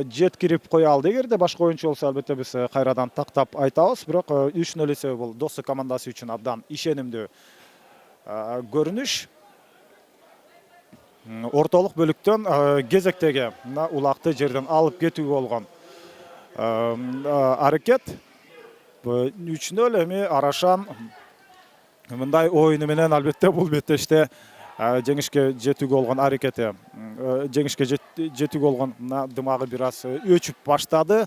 жеткирип кое алды. Эгерде башка оюнчу болсо албетте биз кайрадан тактап айтабыз. Бирок 3-0 эсеби бул Достук командасы үчүн абдан ишенимдүү көрүнүш. Ортолук бөлүктөн кезектеги улакты жерден алып кетүү болгон аракет. 3-0 эми Арашан мындай оюну менен албетте бул беттеште жеңишке жетүүгө болгон аракети, жеңишке жетүүгө болгон дымагы бир аз өчүп баштады.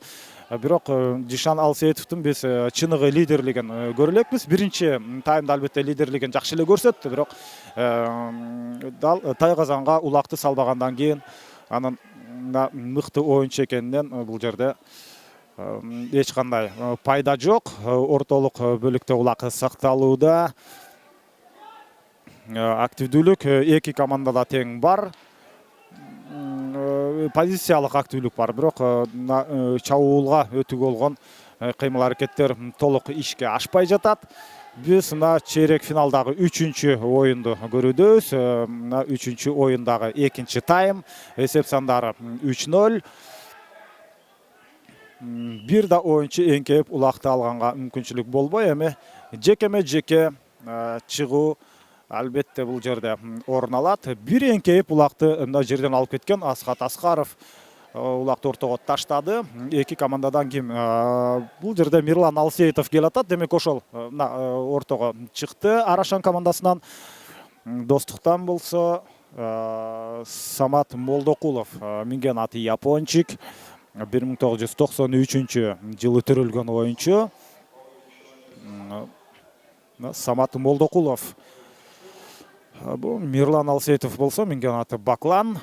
Бирок Жишан Алсейитовдун биз чыныгы лидерлигин көрө элекпиз. Биринчи таймда албетте лидерлигин жакшы эле көрсөттү, бирок дал тайгазанга улакты салбагандан кийин анын мыкты оюнчу экенинен бул жерде эч кандай пайда жок. Ортолук бөлүктө улак сакталууда. Активдүүлүк эки командада тең бар. Позициялык активдүүлүк бар, бирок чабуулга өтүүгө болгон кыймыл аракеттер толук ишке ашпай жатат. Биз мына чейрек финалдагы 3-чү оюнду көрүүдөбүз. Мына 3-чү оюндагы 2-чи тайм. Эсеп сандары 3-0. Бир да оюнчу эңкейип улакты алганга мүмкүнчүлүк болбой, эми жекеме-жеке чыгуу албетте бул жерде орун алат. Бир эңкейип улакты мына жерден алып кеткен Асхат Аскаров улакты ортого таштады. Эки командадан ким? Бул жерде Мирлан Алсеитов келатат. Демек ошол ортого чыкты Арашан командасынан. Достуктан болсо Самат Молдокулов минген аты япончик. 1993-жылы төрөлгөн оюнчу. Самат Молдокулов. Бул Мирлан Алсеитов болсо минген аты Баклан.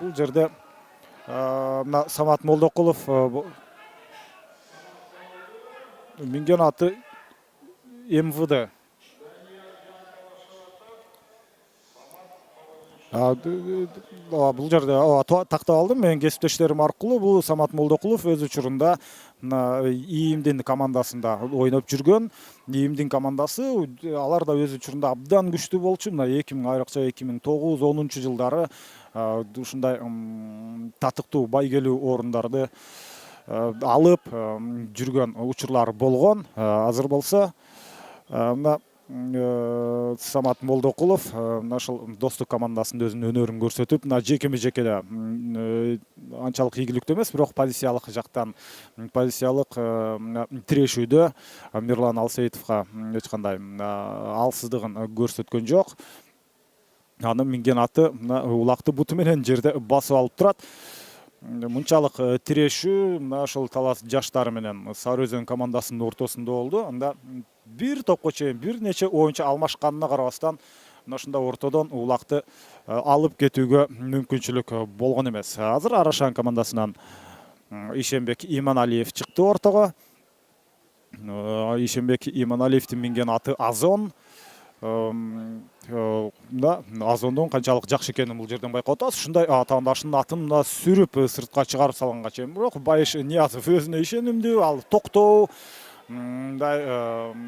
Бул жерде Самат Молдокулов минген аты МВД. Бул жерде тактап алдым мен кесиптештерим аркылуу. Бул Самат Молдокулов өз учурунда ИИМдин командасында ойноп жүргөн. ИИМдин командасы алар да өз учурунда абдан күчтүү болчу. Мына 2000 айрыкча 2009-10 жылдары ушундай татыктуу байгелүү орундарды алып жүргөн учурлар болгон. Азыр болсо мына Самат Молдокулов ошол достук командасында өзүнүн өнөрүн көрсөтүп, мына жекеме-жекеде анчалык ийгиликтүү эмес, бирок позициялык жактан позициялык тирешүүдө Мирлан Алсеитовго эч кандай алсыздыгын көрсөткөн жок. Анын минген аты улакты буту менен жерде басып алып турат. Мынчалык тирешүү мына ошол талас жаштары менен Сары Өзөн командасынын ортосунда болду. Анда бир топко чейин бир нече оюнчу алмашканына карабастан мына ушундай ортодон улакты алып кетүүгө мүмкүнчүлүк болгон эмес. Азыр Арашан командасынан Ишенбек Иманалиев чыкты ортого. Ишенбек Иманалиевдин минген аты Азон. Азондун канчалык жакшы экенин бул жерден байкап атабыз. Ушундай атаандашынын атын сүрүп сыртка чыгарып салганга чейин бирок Байыш Ниязов өзүнө ишенимдүү, ал токтоо мындай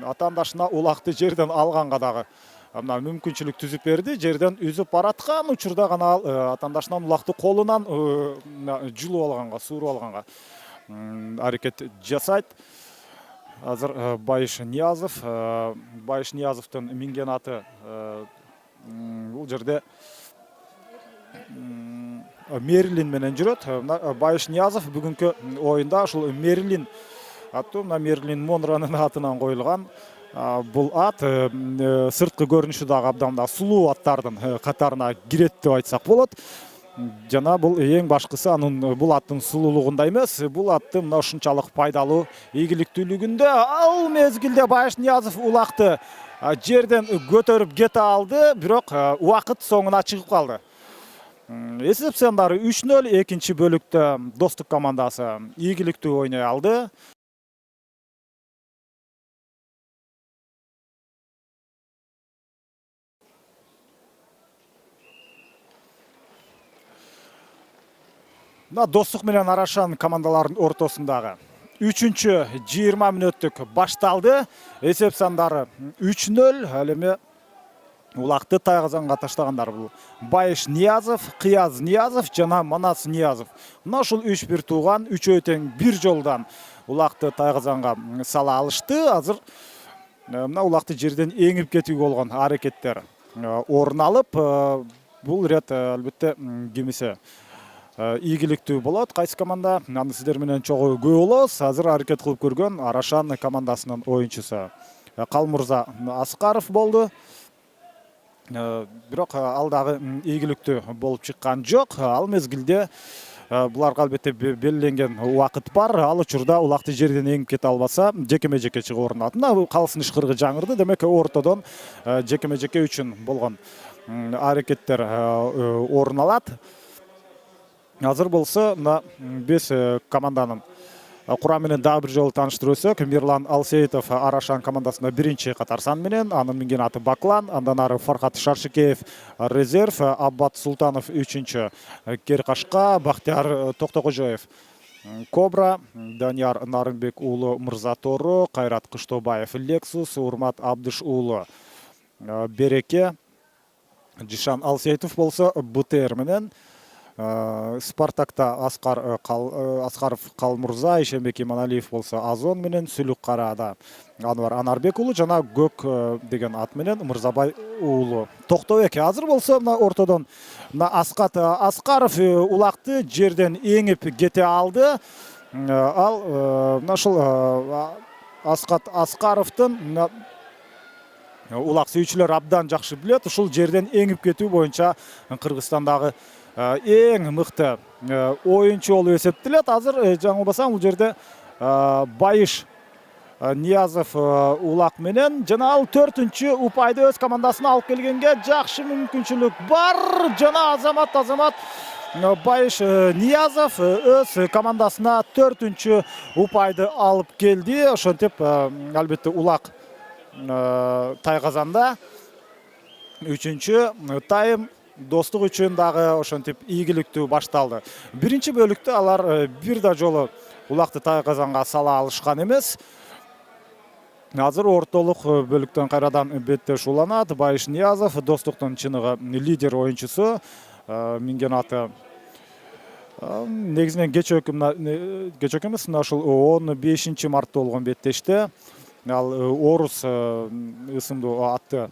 атаандашына улакты жерден алганга дагы мына мүмкүнчүлүк түзүп берди. Жерден үзүп бараткан учурда гана ал атаандашынан улакты колунан жулуп алганга, сууруп алганга аракет жасайт. Азыр Байыш Ниязовдун минген аты бул жерде Мерлин менен жүрөт. Байыш Ниязов бүгүнкү оюнда ушул Мерлин аттуу, Мерлин Монронун атынан коюлган. Бул ат сырткы көрүнүшү дагы абдан да сулуу аттардын катарына кирет деп айтсак болот. Жана бул эң башкысы анын бул аттын сулуулугунда эмес, бул аттын мына ушунчалык пайдалуу ийгиликтүүлүгүндө. Ал мезгилде Байыш Ниязов улакты жерден көтөрүп кете алды, бирок убакыт соңуна чыгып калды. Эсеп сандары 3-0, экинчи бөлүктө достук командасы ийгиликтүү ойной алды. Достук менен Арашан командаларынын ортосундагы 3-20 мүнөттүк башталды. Эсеп сандары 3-0. Ал эми улакты тайгазанга таштагандар бул Байыш Ниязов, Кыяз Ниязов жана Манас Ниязов. Мына ушул 3-1 тууган, үчөө тең бир жолдан улакты тайгазанга сала алышты. Азыр мына улакты жерден эңип кетүүгө болгон аракеттер орун алып, бул рет албетте кимисе ийгиликтүү болот. Кайсы команда? Аны сиздер менен чогуу көп болобуз. Азыр аракет кылып көргөн Арашан командасынын оюнчусу Калмурза Аскаров болду. Бирок ал дагы ийгиликтүү болуп чыккан жок. Ал мезгилде буларга албетте белгиленген убакыт бар. Ал учурда улакты жерден эңип кете албаса, жекеме-жеке чыгып орун алат. Калсын ишкыргы жаңырды. Демек ортодон жекеме-жеке үчүн болгон аракеттер орун алат. Азыр болсо биз команданын курам менен дагы бир жолу тааныштырып өтсөк, Мирлан Алсеитов Арашан командасында биринчи катарсан менен, анын минген аты Баклан, андан ары Фархат Шаршыкеев резерв, Аббат Султанов үчүнчү Керкашка, Бактияр Токтокожоев Кобра, Данияр Нарынбек уулу Мырзатору, Кайрат Кыштобаев Лексус, Урмат Абдыш уулу Береке, Жишан Алсейтов болса БТР менен, Спартакта Аскаров Калмурза, Ишенбек Иманалиев болса Азон менен, Сүлүк Карада Анвар Анарбек уулу жана Көк деген ат менен Мырзабай уулу. Токтобек азыр болса мына ортодон Аскат Аскаров улакты жерден эңип кете алды. Ал ушул Аскат Аскаровдун улак сүйүүчүлөр абдан жакшы билет. Ушул жерден эңип кетүү боюнча Кыргызстандагы эң мыкты оюнчу болуп эсептелет. Азыр жаңылбасам бул жерде Байыш Ниязов улак менен жана ал 4-чү упайды өз командасына алып келгенге жакшы мүмкүнчүлүк бар. Жана Азамат Байыш Ниязов өз командасына 4-чү упайды алып келди. Ошентип албетте улак тайгазанда 3-чү тайм достук үчүн дагы ошентип ийгиликтүү башталды. Биринчи бөлүктө алар бир да жолу улакты тайгазанга сала алышкан эмес. Азыр ортолук бөлүктөн кайрадан беттеш уланат. Байыш Ниязов достуктун чыныгы лидер оюнчусу. Минген аты негизинен кечээкү эмес, ушул 15 мартта болгон беттеште ал Орус ысымдуу атты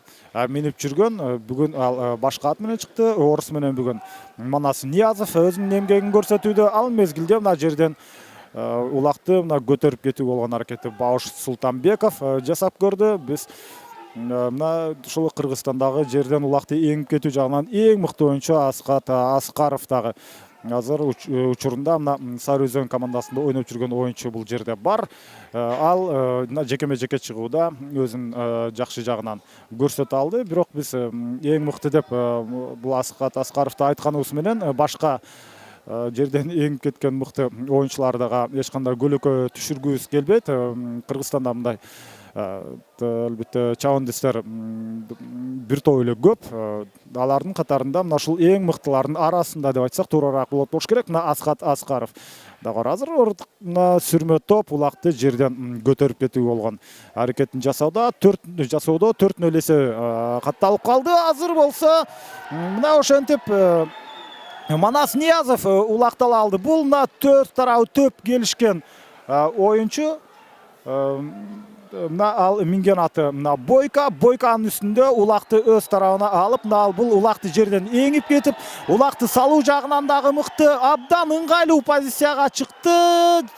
минип жүргөн. Бүгүн ал башка ат менен чыкты. Орус менен бүгүн Манас Ниязов өзүнүн эмгегин көрсөтүүдө. Ал мезгилде мына жерден улакты көтөрүп кетүү болгон аракетти Бауш Султанбеков жасап көрдү. Биз мына ушул Кыргызстандагы жерден улакты эңип кетүү жагынан эң мыкты оюнчу Аскат Аскаров дагы азыр учурунда мына Сары Өзөн командасында ойноп жүргөн оюнчу бул жерде бар. Ал жекеме-жеке чыгууда өзүнүн жакшы жагынан көрсөтө алды. Бирок биз эң мыкты деп бул Аскат Аскаровду айтканыбыз менен башка жерден эңип кеткен мыкты оюнчулардыга эч кандай көлөкө түшүргүбүз келбейт. Кыргызстанда мындай албетте чабандистер бир топ эле көп. Алардын катарында мына ушул эң мыктылардын арасында деп айтсак туурараак болуш керек. Мына Аскат Аскаров дагы азыр сүрмө топ улакты жерден көтөрүп кетүү болгон аракетин жасоодо 4-0 эсе катталып калды. Азыр болсо мына ошентип Манас Ниязов улактала алды. Бул мына 4 тарабы төп келишкен оюнчу. Мына ал минген аты мына Бойканын үстүндө улакты өз тарабына алып, мына ал бул улакты жерден эңип кетип, улакты салуу жагынан дагы мыкты, абдан ыңгайлуу позицияга чыкты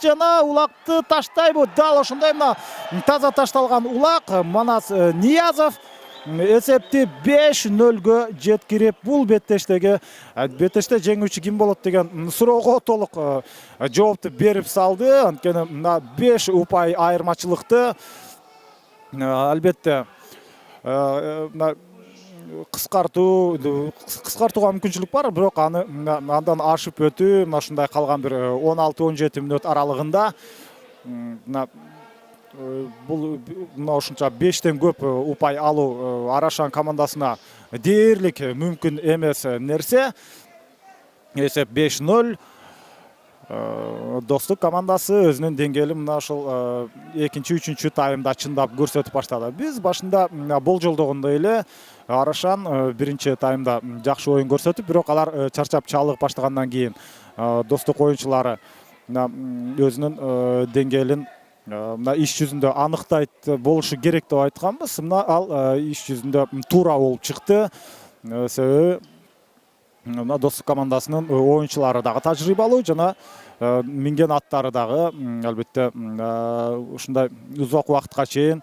жана улакты таштайбы? Дал ошондой мына таза ташталган улак Манас Ниязов эсепти 5-0 жеткирип, бул беттеште жеңүүчү ким болот деген суроого толук жоопту берип салды. Анткени мына 5 упай айырмачылыкты албетте кыскартууга мүмкүнчүлүк бар, бирок аны андан ашып өтүү мына ушундай калган бир 16-17 мүнөт аралыгында бул мына ушунча 5тен көп упай алуу Арашан командасына дээрлик мүмкүн эмес нерсе. Эсеп 5-0. Достук командасы өзүнүн деңгээлин мына ушул 2-3 таймда чындап көрсөтүп баштады. Биз башында болжолдогондой эле Арашан биринчи таймда жакшы оюн көрсөтүп, бирок алар чарчап чалыгып баштагандан кийин достук оюнчулары өзүнүн деңгээлин мына иш жүзүндө аныктайт болушу керек деп айтканбыз. Мына ал иш жүзүндө туура болуп чыкты. Себеби мына достук командасынын оюнчулары дагы тажрыйбалуу жана минген аттары дагы албетте ушундай узак убакытка чейин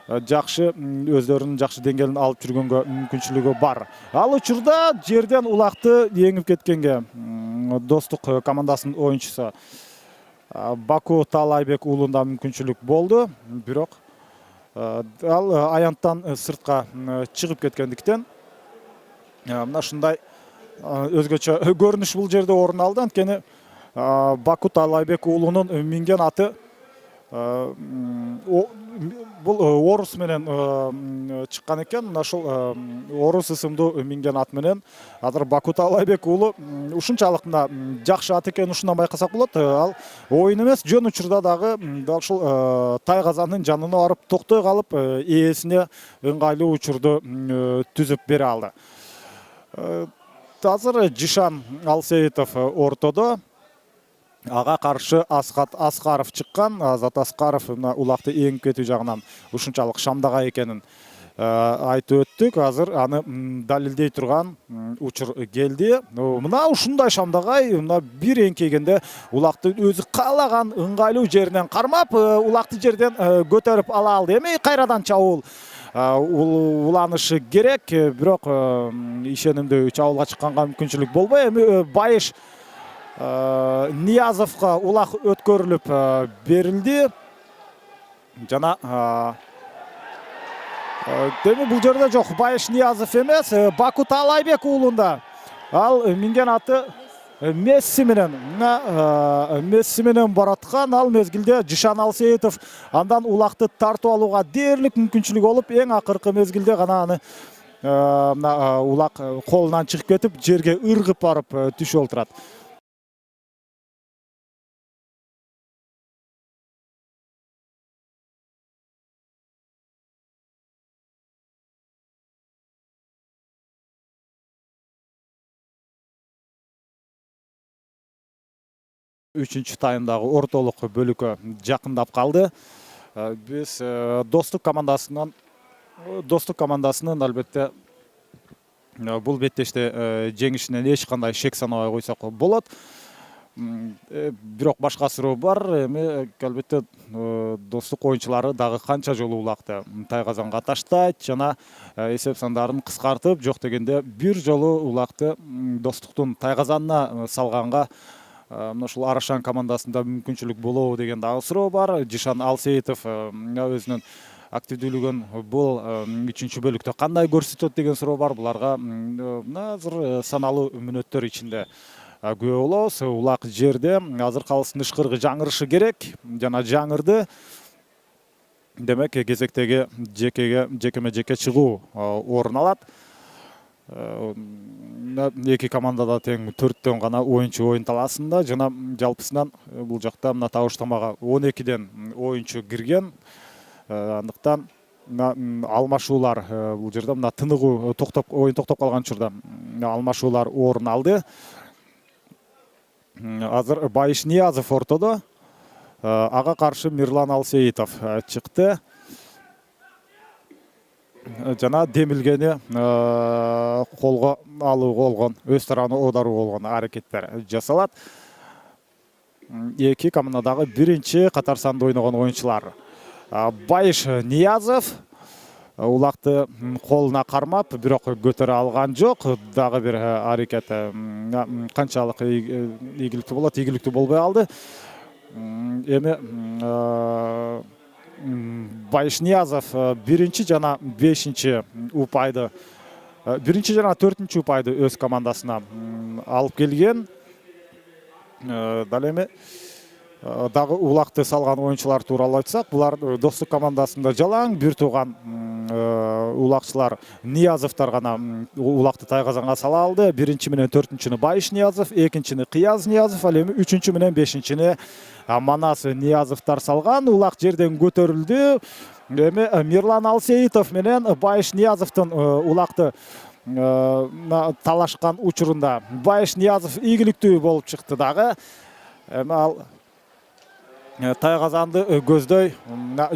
жакшы өздөрүнүн жакшы деңгээлин алып жүргөнгө мүмкүнчүлүгү бар. Ал учурда жерден улакты эңип кеткенге достук командасынын оюнчусу Баку Талайбек уулунда мүмкүнчүлүк болду, бирок ал аянттан сыртка чыгып кеткендиктен мына ушундай өзгөчө көрүнүш бул жерде орун алды. Анткени Баку Талайбек уулунун минген аты бул орус менен чыккан экен. Мына ушул орус ысымдуу минген ат менен азыр Баку Таалайбек уулу ушунчалык мына жакшы ат экенин ушундан байкасак болот. Ал оюн эмес, жөн учурда дагы дал ушул Тайгазандын жанына барып токтой калып, ээсине ыңгайлуу учурду түзүп бере алды. Азыр Жишан Алсейитов ортодо. Ага каршы Асхат Аскаров чыккан. Азат Аскаров мына улакты эңип кетүү жагынан ушунчалык шамдага экенин айтып өттүк. Азыр аны далилдей турган учур келди. Мына ушундай шамдагай мына бир эңкейгенде улакты өзү каалаган ыңгайлуу жеринен кармап, улакты жерден көтөрүп ала алды. Эми кайрадан чабуул уланышы керек, бирок ишенимдүү чабуулга чыкканга мүмкүнчүлүк болбой, эми Байыш Ниязовга улак өткөрүлүп берилди. Жана деми бул жерде жок, Байыш Ниязов эмес, Баку Таалайбек уулунда. Ал минген аты Месси менен бараткан. Ал мезгилде Жишан Алсейитов андан улакты тартып алууга дээрлик мүмкүнчүлүк болуп, эң акыркы мезгилде гана аны улак колунан чыгып кетип, жерге ыргып барып түшүп олтурат. Үчүнчү таймдагы ортолук бөлүккө жакындап калды. Биз достук командасынын албетте бул беттеште жеңишинен эч кандай шек санабай койсок болот. Бирок башка суроо бар. Эми албетте достук оюнчулары дагы канча жолу улакты Тайгазанга таштайт жана эсеп сандарын кыскартып, жок дегенде бир жолу улакты достуктун Тайгазанына салганга мына ушул Арашан командасында мүмкүнчүлүк болобу деген дагы суроо бар. Жишан Алсейитов өзүнүн активдүүлүгүн бул 3-чү бөлүктө кандай көрсөтөт деген суроо бар. Буларга азыр саналуу мүнөттөр ичинде күбө болобуз. Улак жерде азыр калыстын ышкырыгы жаңырышы керек жана жаңырды. Демек кезектеги жекеме жеке чыгуу орун алат. Эки командада тең 4төн гана оюнчу оюн талаасында жана жалпысынан бул жакта мына табыштамага 12ден оюнчу кирген. Андыктан алмашуулар бул жерде мына тыныгуу оюн токтоп калган учурда алмашуулар орун алды. Азыр Байыш Ниязов ортодо. Ага каршы Мирлан Алсейитов чыкты. Жана демилгени колго алуу болгон, өз тарабына оодаруу болгон аракеттер жасалат. Эки командадагы биринчи катар санда ойногон оюнчулар. Байыш Ниязов улакты колуна кармап, бирок көтөрө алган жок. Дагы бир аракет канчалык ийгиликтүү болот, ийгиликтүү болбой калды. Эми Байыш Ниязов биринчи жана 5-чи упайды, биринчи жана 4-чү упайды өз командасына алып келген. Дал эми дагы улакты салган оюнчулар тууралуу айтсак, булар достук командасында жалаң бир тууган улакчылар Ниязовтар гана улакты Тайгазанга сала алды. 1-чи менен 4-чүнү Байыш Ниязов, 2-чини Кыяз Ниязов, ал эми 3-чү менен 5-чини Манас Ниязовтар салган. Улак жерден көтөрүлдү. Эми Мирлан Алсейитов менен Байыш Ниязовдун улакты талашкан учурунда Байыш Ниязов ийгиликтүү болуп чыкты дагы. Эми ал Тайгазанды көздөй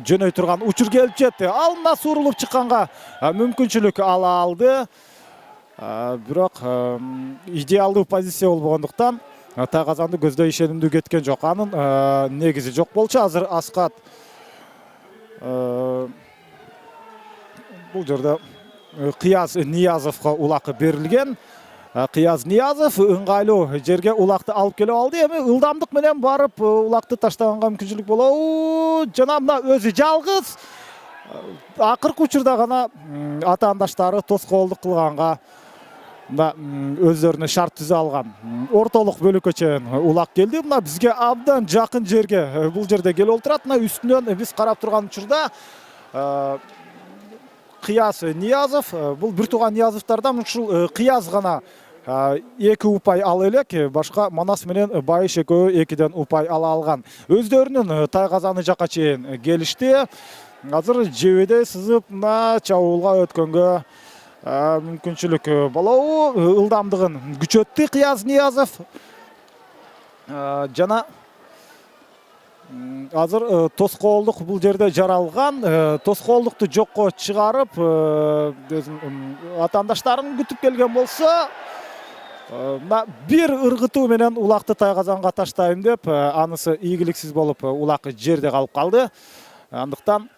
жөнөй турган учур келип жетти. Ал мына сурулуп чыкканга мүмкүнчүлүк ала алды. Бирок идеалдуу позиция болбогондуктан Тайгазанды көздөй ишенимдүү кеткен жок. Анын негизи жок болчу. Азыр Асхат бул жерде Кыяз Ниязовго улакы берилген. Кыяз Ниязов ыңгайлуу жерге улакты алып келип алды. Эми ылдамдык менен барып улакты таштаганга мүмкүнчүлүк болобу? Жана мына өзү жалгыз акыркы учурда гана атаандаштары тоскоолдук кылганга мына өздөрүнө шарт түзө алган ортолук бөлүккө чейин улак келди. Мына бизге абдан жакын жерге бул жерде келип отурат. Мына үстүнөн биз карап турган учурда Кыяз Ниязов, бул бир тууган Ниязовдордон ушул Кыяз гана 2 упай ала элек, башка Манас менен Байыш экөө 2ден упай ала алган. Өздөрүнүн тай казаны жакка чейин келишти. Азыр жебедей сызып мына чабуулга өткөнгө мүмкүнчүлүк болобу? Ылдамдыгын күчөттү Кыяз Ниязов. Жана азыр тоскоолдук бул жерде жаралган. Тоскоолдукту жокко чыгарып, атаандаштарын күтүп келген болсо, мына бир ыргытуу менен улакты тайказанга таштайм деп, анысы ийгиликсиз болуп, улак жерде калып калды. Андыктан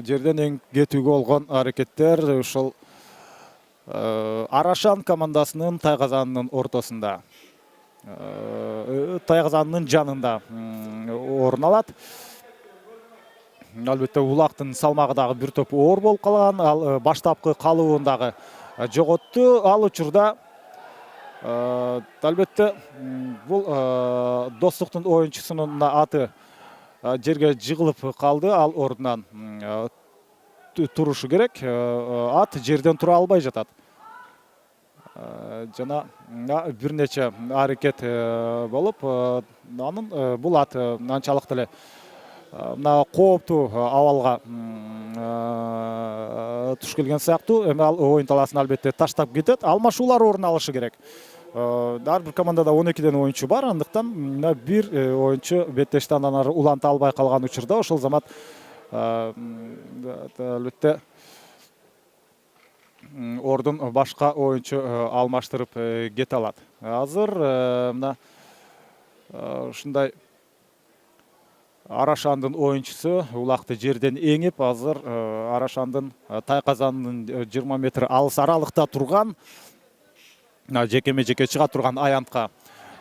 жерден эң кетүүгө болгон аракеттер ушул Арашан командасынын тайказанынын ортосунда, тайказанынын жанында орун алат. Албетте улактын салмагы дагы бир топ оор болуп калган. Ал баштапкы калыбын дагы жоготту. Ал учурда албетте бул Достуктун оюнчусунун аты жерге жыгылып калды. Ал ордунан турушу керек. Ат жерден тура албай жатат. Жана бир нече аракет болуп, анын бул ат анчалык деле мына кооптуу абалга туш келген сыяктуу. Эми ал оюн талаасын албетте таштап кетет. Алмашуулар орун алышы керек. Ар бир командада 12ден оюнчу бар. Андыктан мына бир оюнчу беттештен ары уланта албай калган учурда ошол замат албетте ордун башка оюнчу алмаштырып кете алат. Азыр мына ушундай Арашандын оюнчусу улакты жерден эңип, азыр Арашандын тайказанынын 20 метр алыс аралыкта турган, жекеме-жеке чыга турган аянтка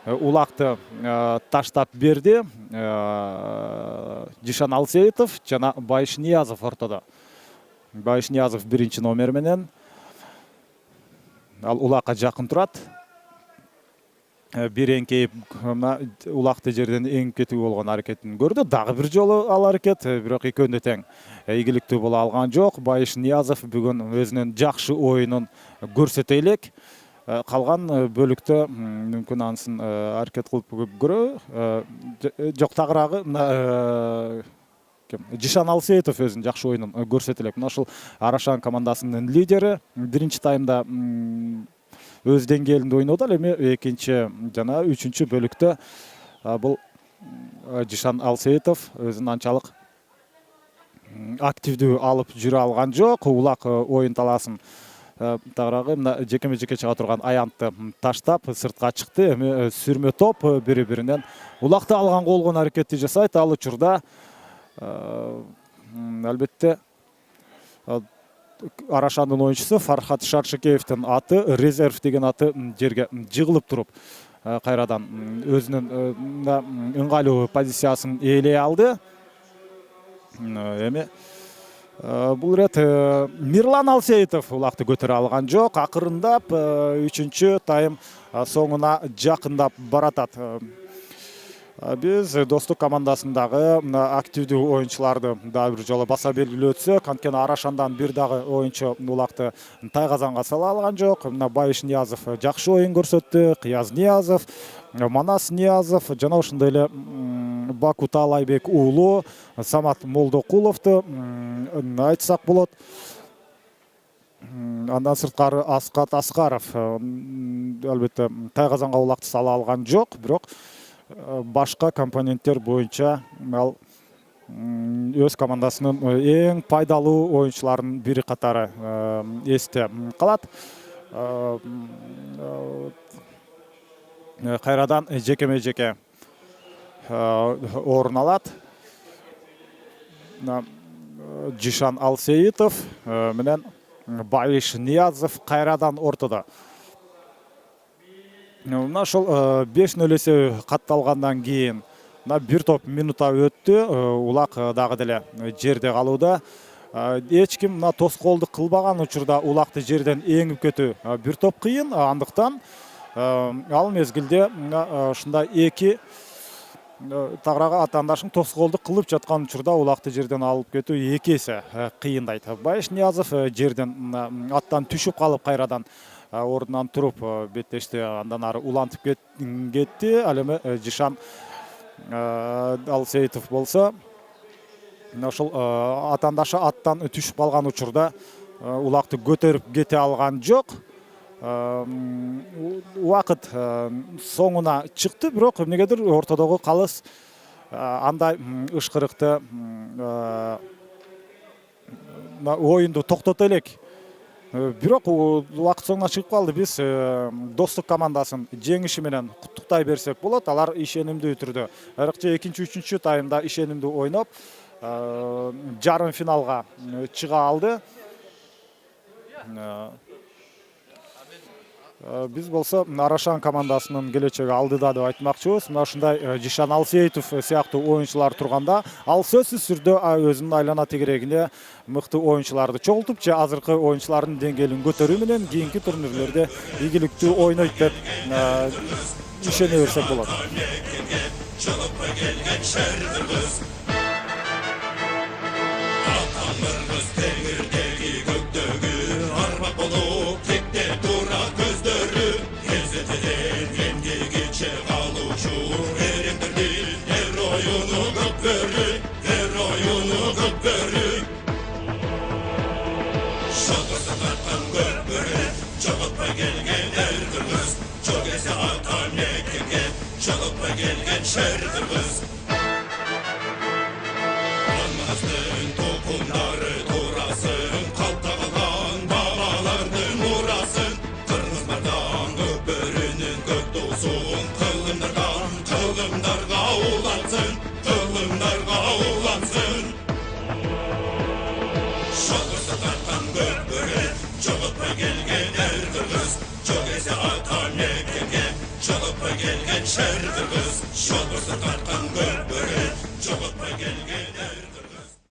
улакты таштап берди. Жишан Алсеитов жана Байыш Ниязов ортодо. Байыш Ниязов 1 номер менен ал улакка жакын турат. Бир эңкейип улакты жерден эңип кетүү болгон аракетин көрдү. Дагы бир жолу ал аракет, бирок экөөнү тең ийгиликтүү боло алган жок. Байыш Ниязов бүгүн өзүнүн жакшы оюнун көрсөтө элек. Калган бөлүктө мүмкүн ансын аракет кылып көрө. Жок, тагыраагы Жишан Алсеитов өзүнүн жакшы оюнун көрсөтө элек. Мына ушул Арашан командасынын лидери 1 таймда өз деңгээлинде ойноду. Эми 2 жана 3 бөлүктө бул Жишан Алсеитов өзүнүн анчалык активдүү алып жүрө алган жок. Улак оюн талаасын тагыраагы мына жекеме-жеке чыга турган аянтты таштап сыртка чыкты. Эми сүрмө топ бири-биринен улакты алганга болгон аракетти жасайт. Ал учурда албетте Арашандын оюнчусу Фархат Шаршыкеевдин аты, резерв деген аты жерге жыгылып туруп, кайрадан өзүнүн ыңгайлуу позициясын ээлей алды. Эми бул ирет Мирлан Алсеитов улакты көтөрө алган жок. Акырындап 3 тайм соңуна жакындап баратат. Биз Достук командасындагы активдүү оюнчуларды дагы бир жолу баса белгилеп өтсөк, анткени Арашандан бир дагы оюнчу улакты тайказанга сала алган жок. Мына Байыш Ниязов жакшы оюн көрсөттү. Кыяз Ниязов, Манас Ниязов жана ошондой эле Баку Таалайбек уулу Самат Молдокуловду айтсак болот. Андан сырткары Аскат Аскаров албетте тайказанга улакты сала алган жок, бирок башка компоненттер боюнча ал өз командасынын эң пайдалуу оюнчуларынын бири катары эсте калат. Кайрадан жекеме-жеке орун алат. Жишан Алсеитов менен Байыш Ниязов кайрадан ортодо. Мына ошол 5-0 эсеби катталгандан кийин бир топ минута өттү. Улак дагы деле жерде калууда. эч ким мына тоскоолдук кылбаган учурда улакты жерден эңип кетүү бир топ кыйын. Андыктан ал мезгилде ушундай эки тагырага атаандашың тоскоолдук кылып жаткан учурда улакты жерден алып кетүү эки эсе кыйындайт. Байыш Ниязов жерден аттан түшүп калып кайрадан ордунан туруп беттешти, андан ары улантып кетти. Ал эми Жишан Алсеитов болсо ошол атаандашы аттан түшүп калган учурда улакты көтөрүп кете алган жок. Убакыт соңуна чыкты, бирок эмнегедир ортодогу калыс андай ышкырыкты оюнду токтото элек. Бирок убакыт соңуна чыгып калды. Биз Достук командасын жеңиши менен куттуктай берсек болот. Алар ишенимдүү түрдө ырыкчы экинчи, үчүнчү таймда ишенимдүү ойноп жарым финалга чыга алды. Биз болсо Арашан командасынын келечеги алдыда деп айтмакчыбыз. Мына ушундай Жишан Алсеитов сыяктуу оюнчулар турганда, ал сөзсүз түрдө өзүнүн айлана тегерегинде мыкты оюнчуларды чогултуп же азыркы оюнчулардын деңгээлин көтөрүү менен кийинки турнирлерде ийгиликтүү ойнойт деп ишене берсек болот. Şer kırgız, şol bursa tartkan gör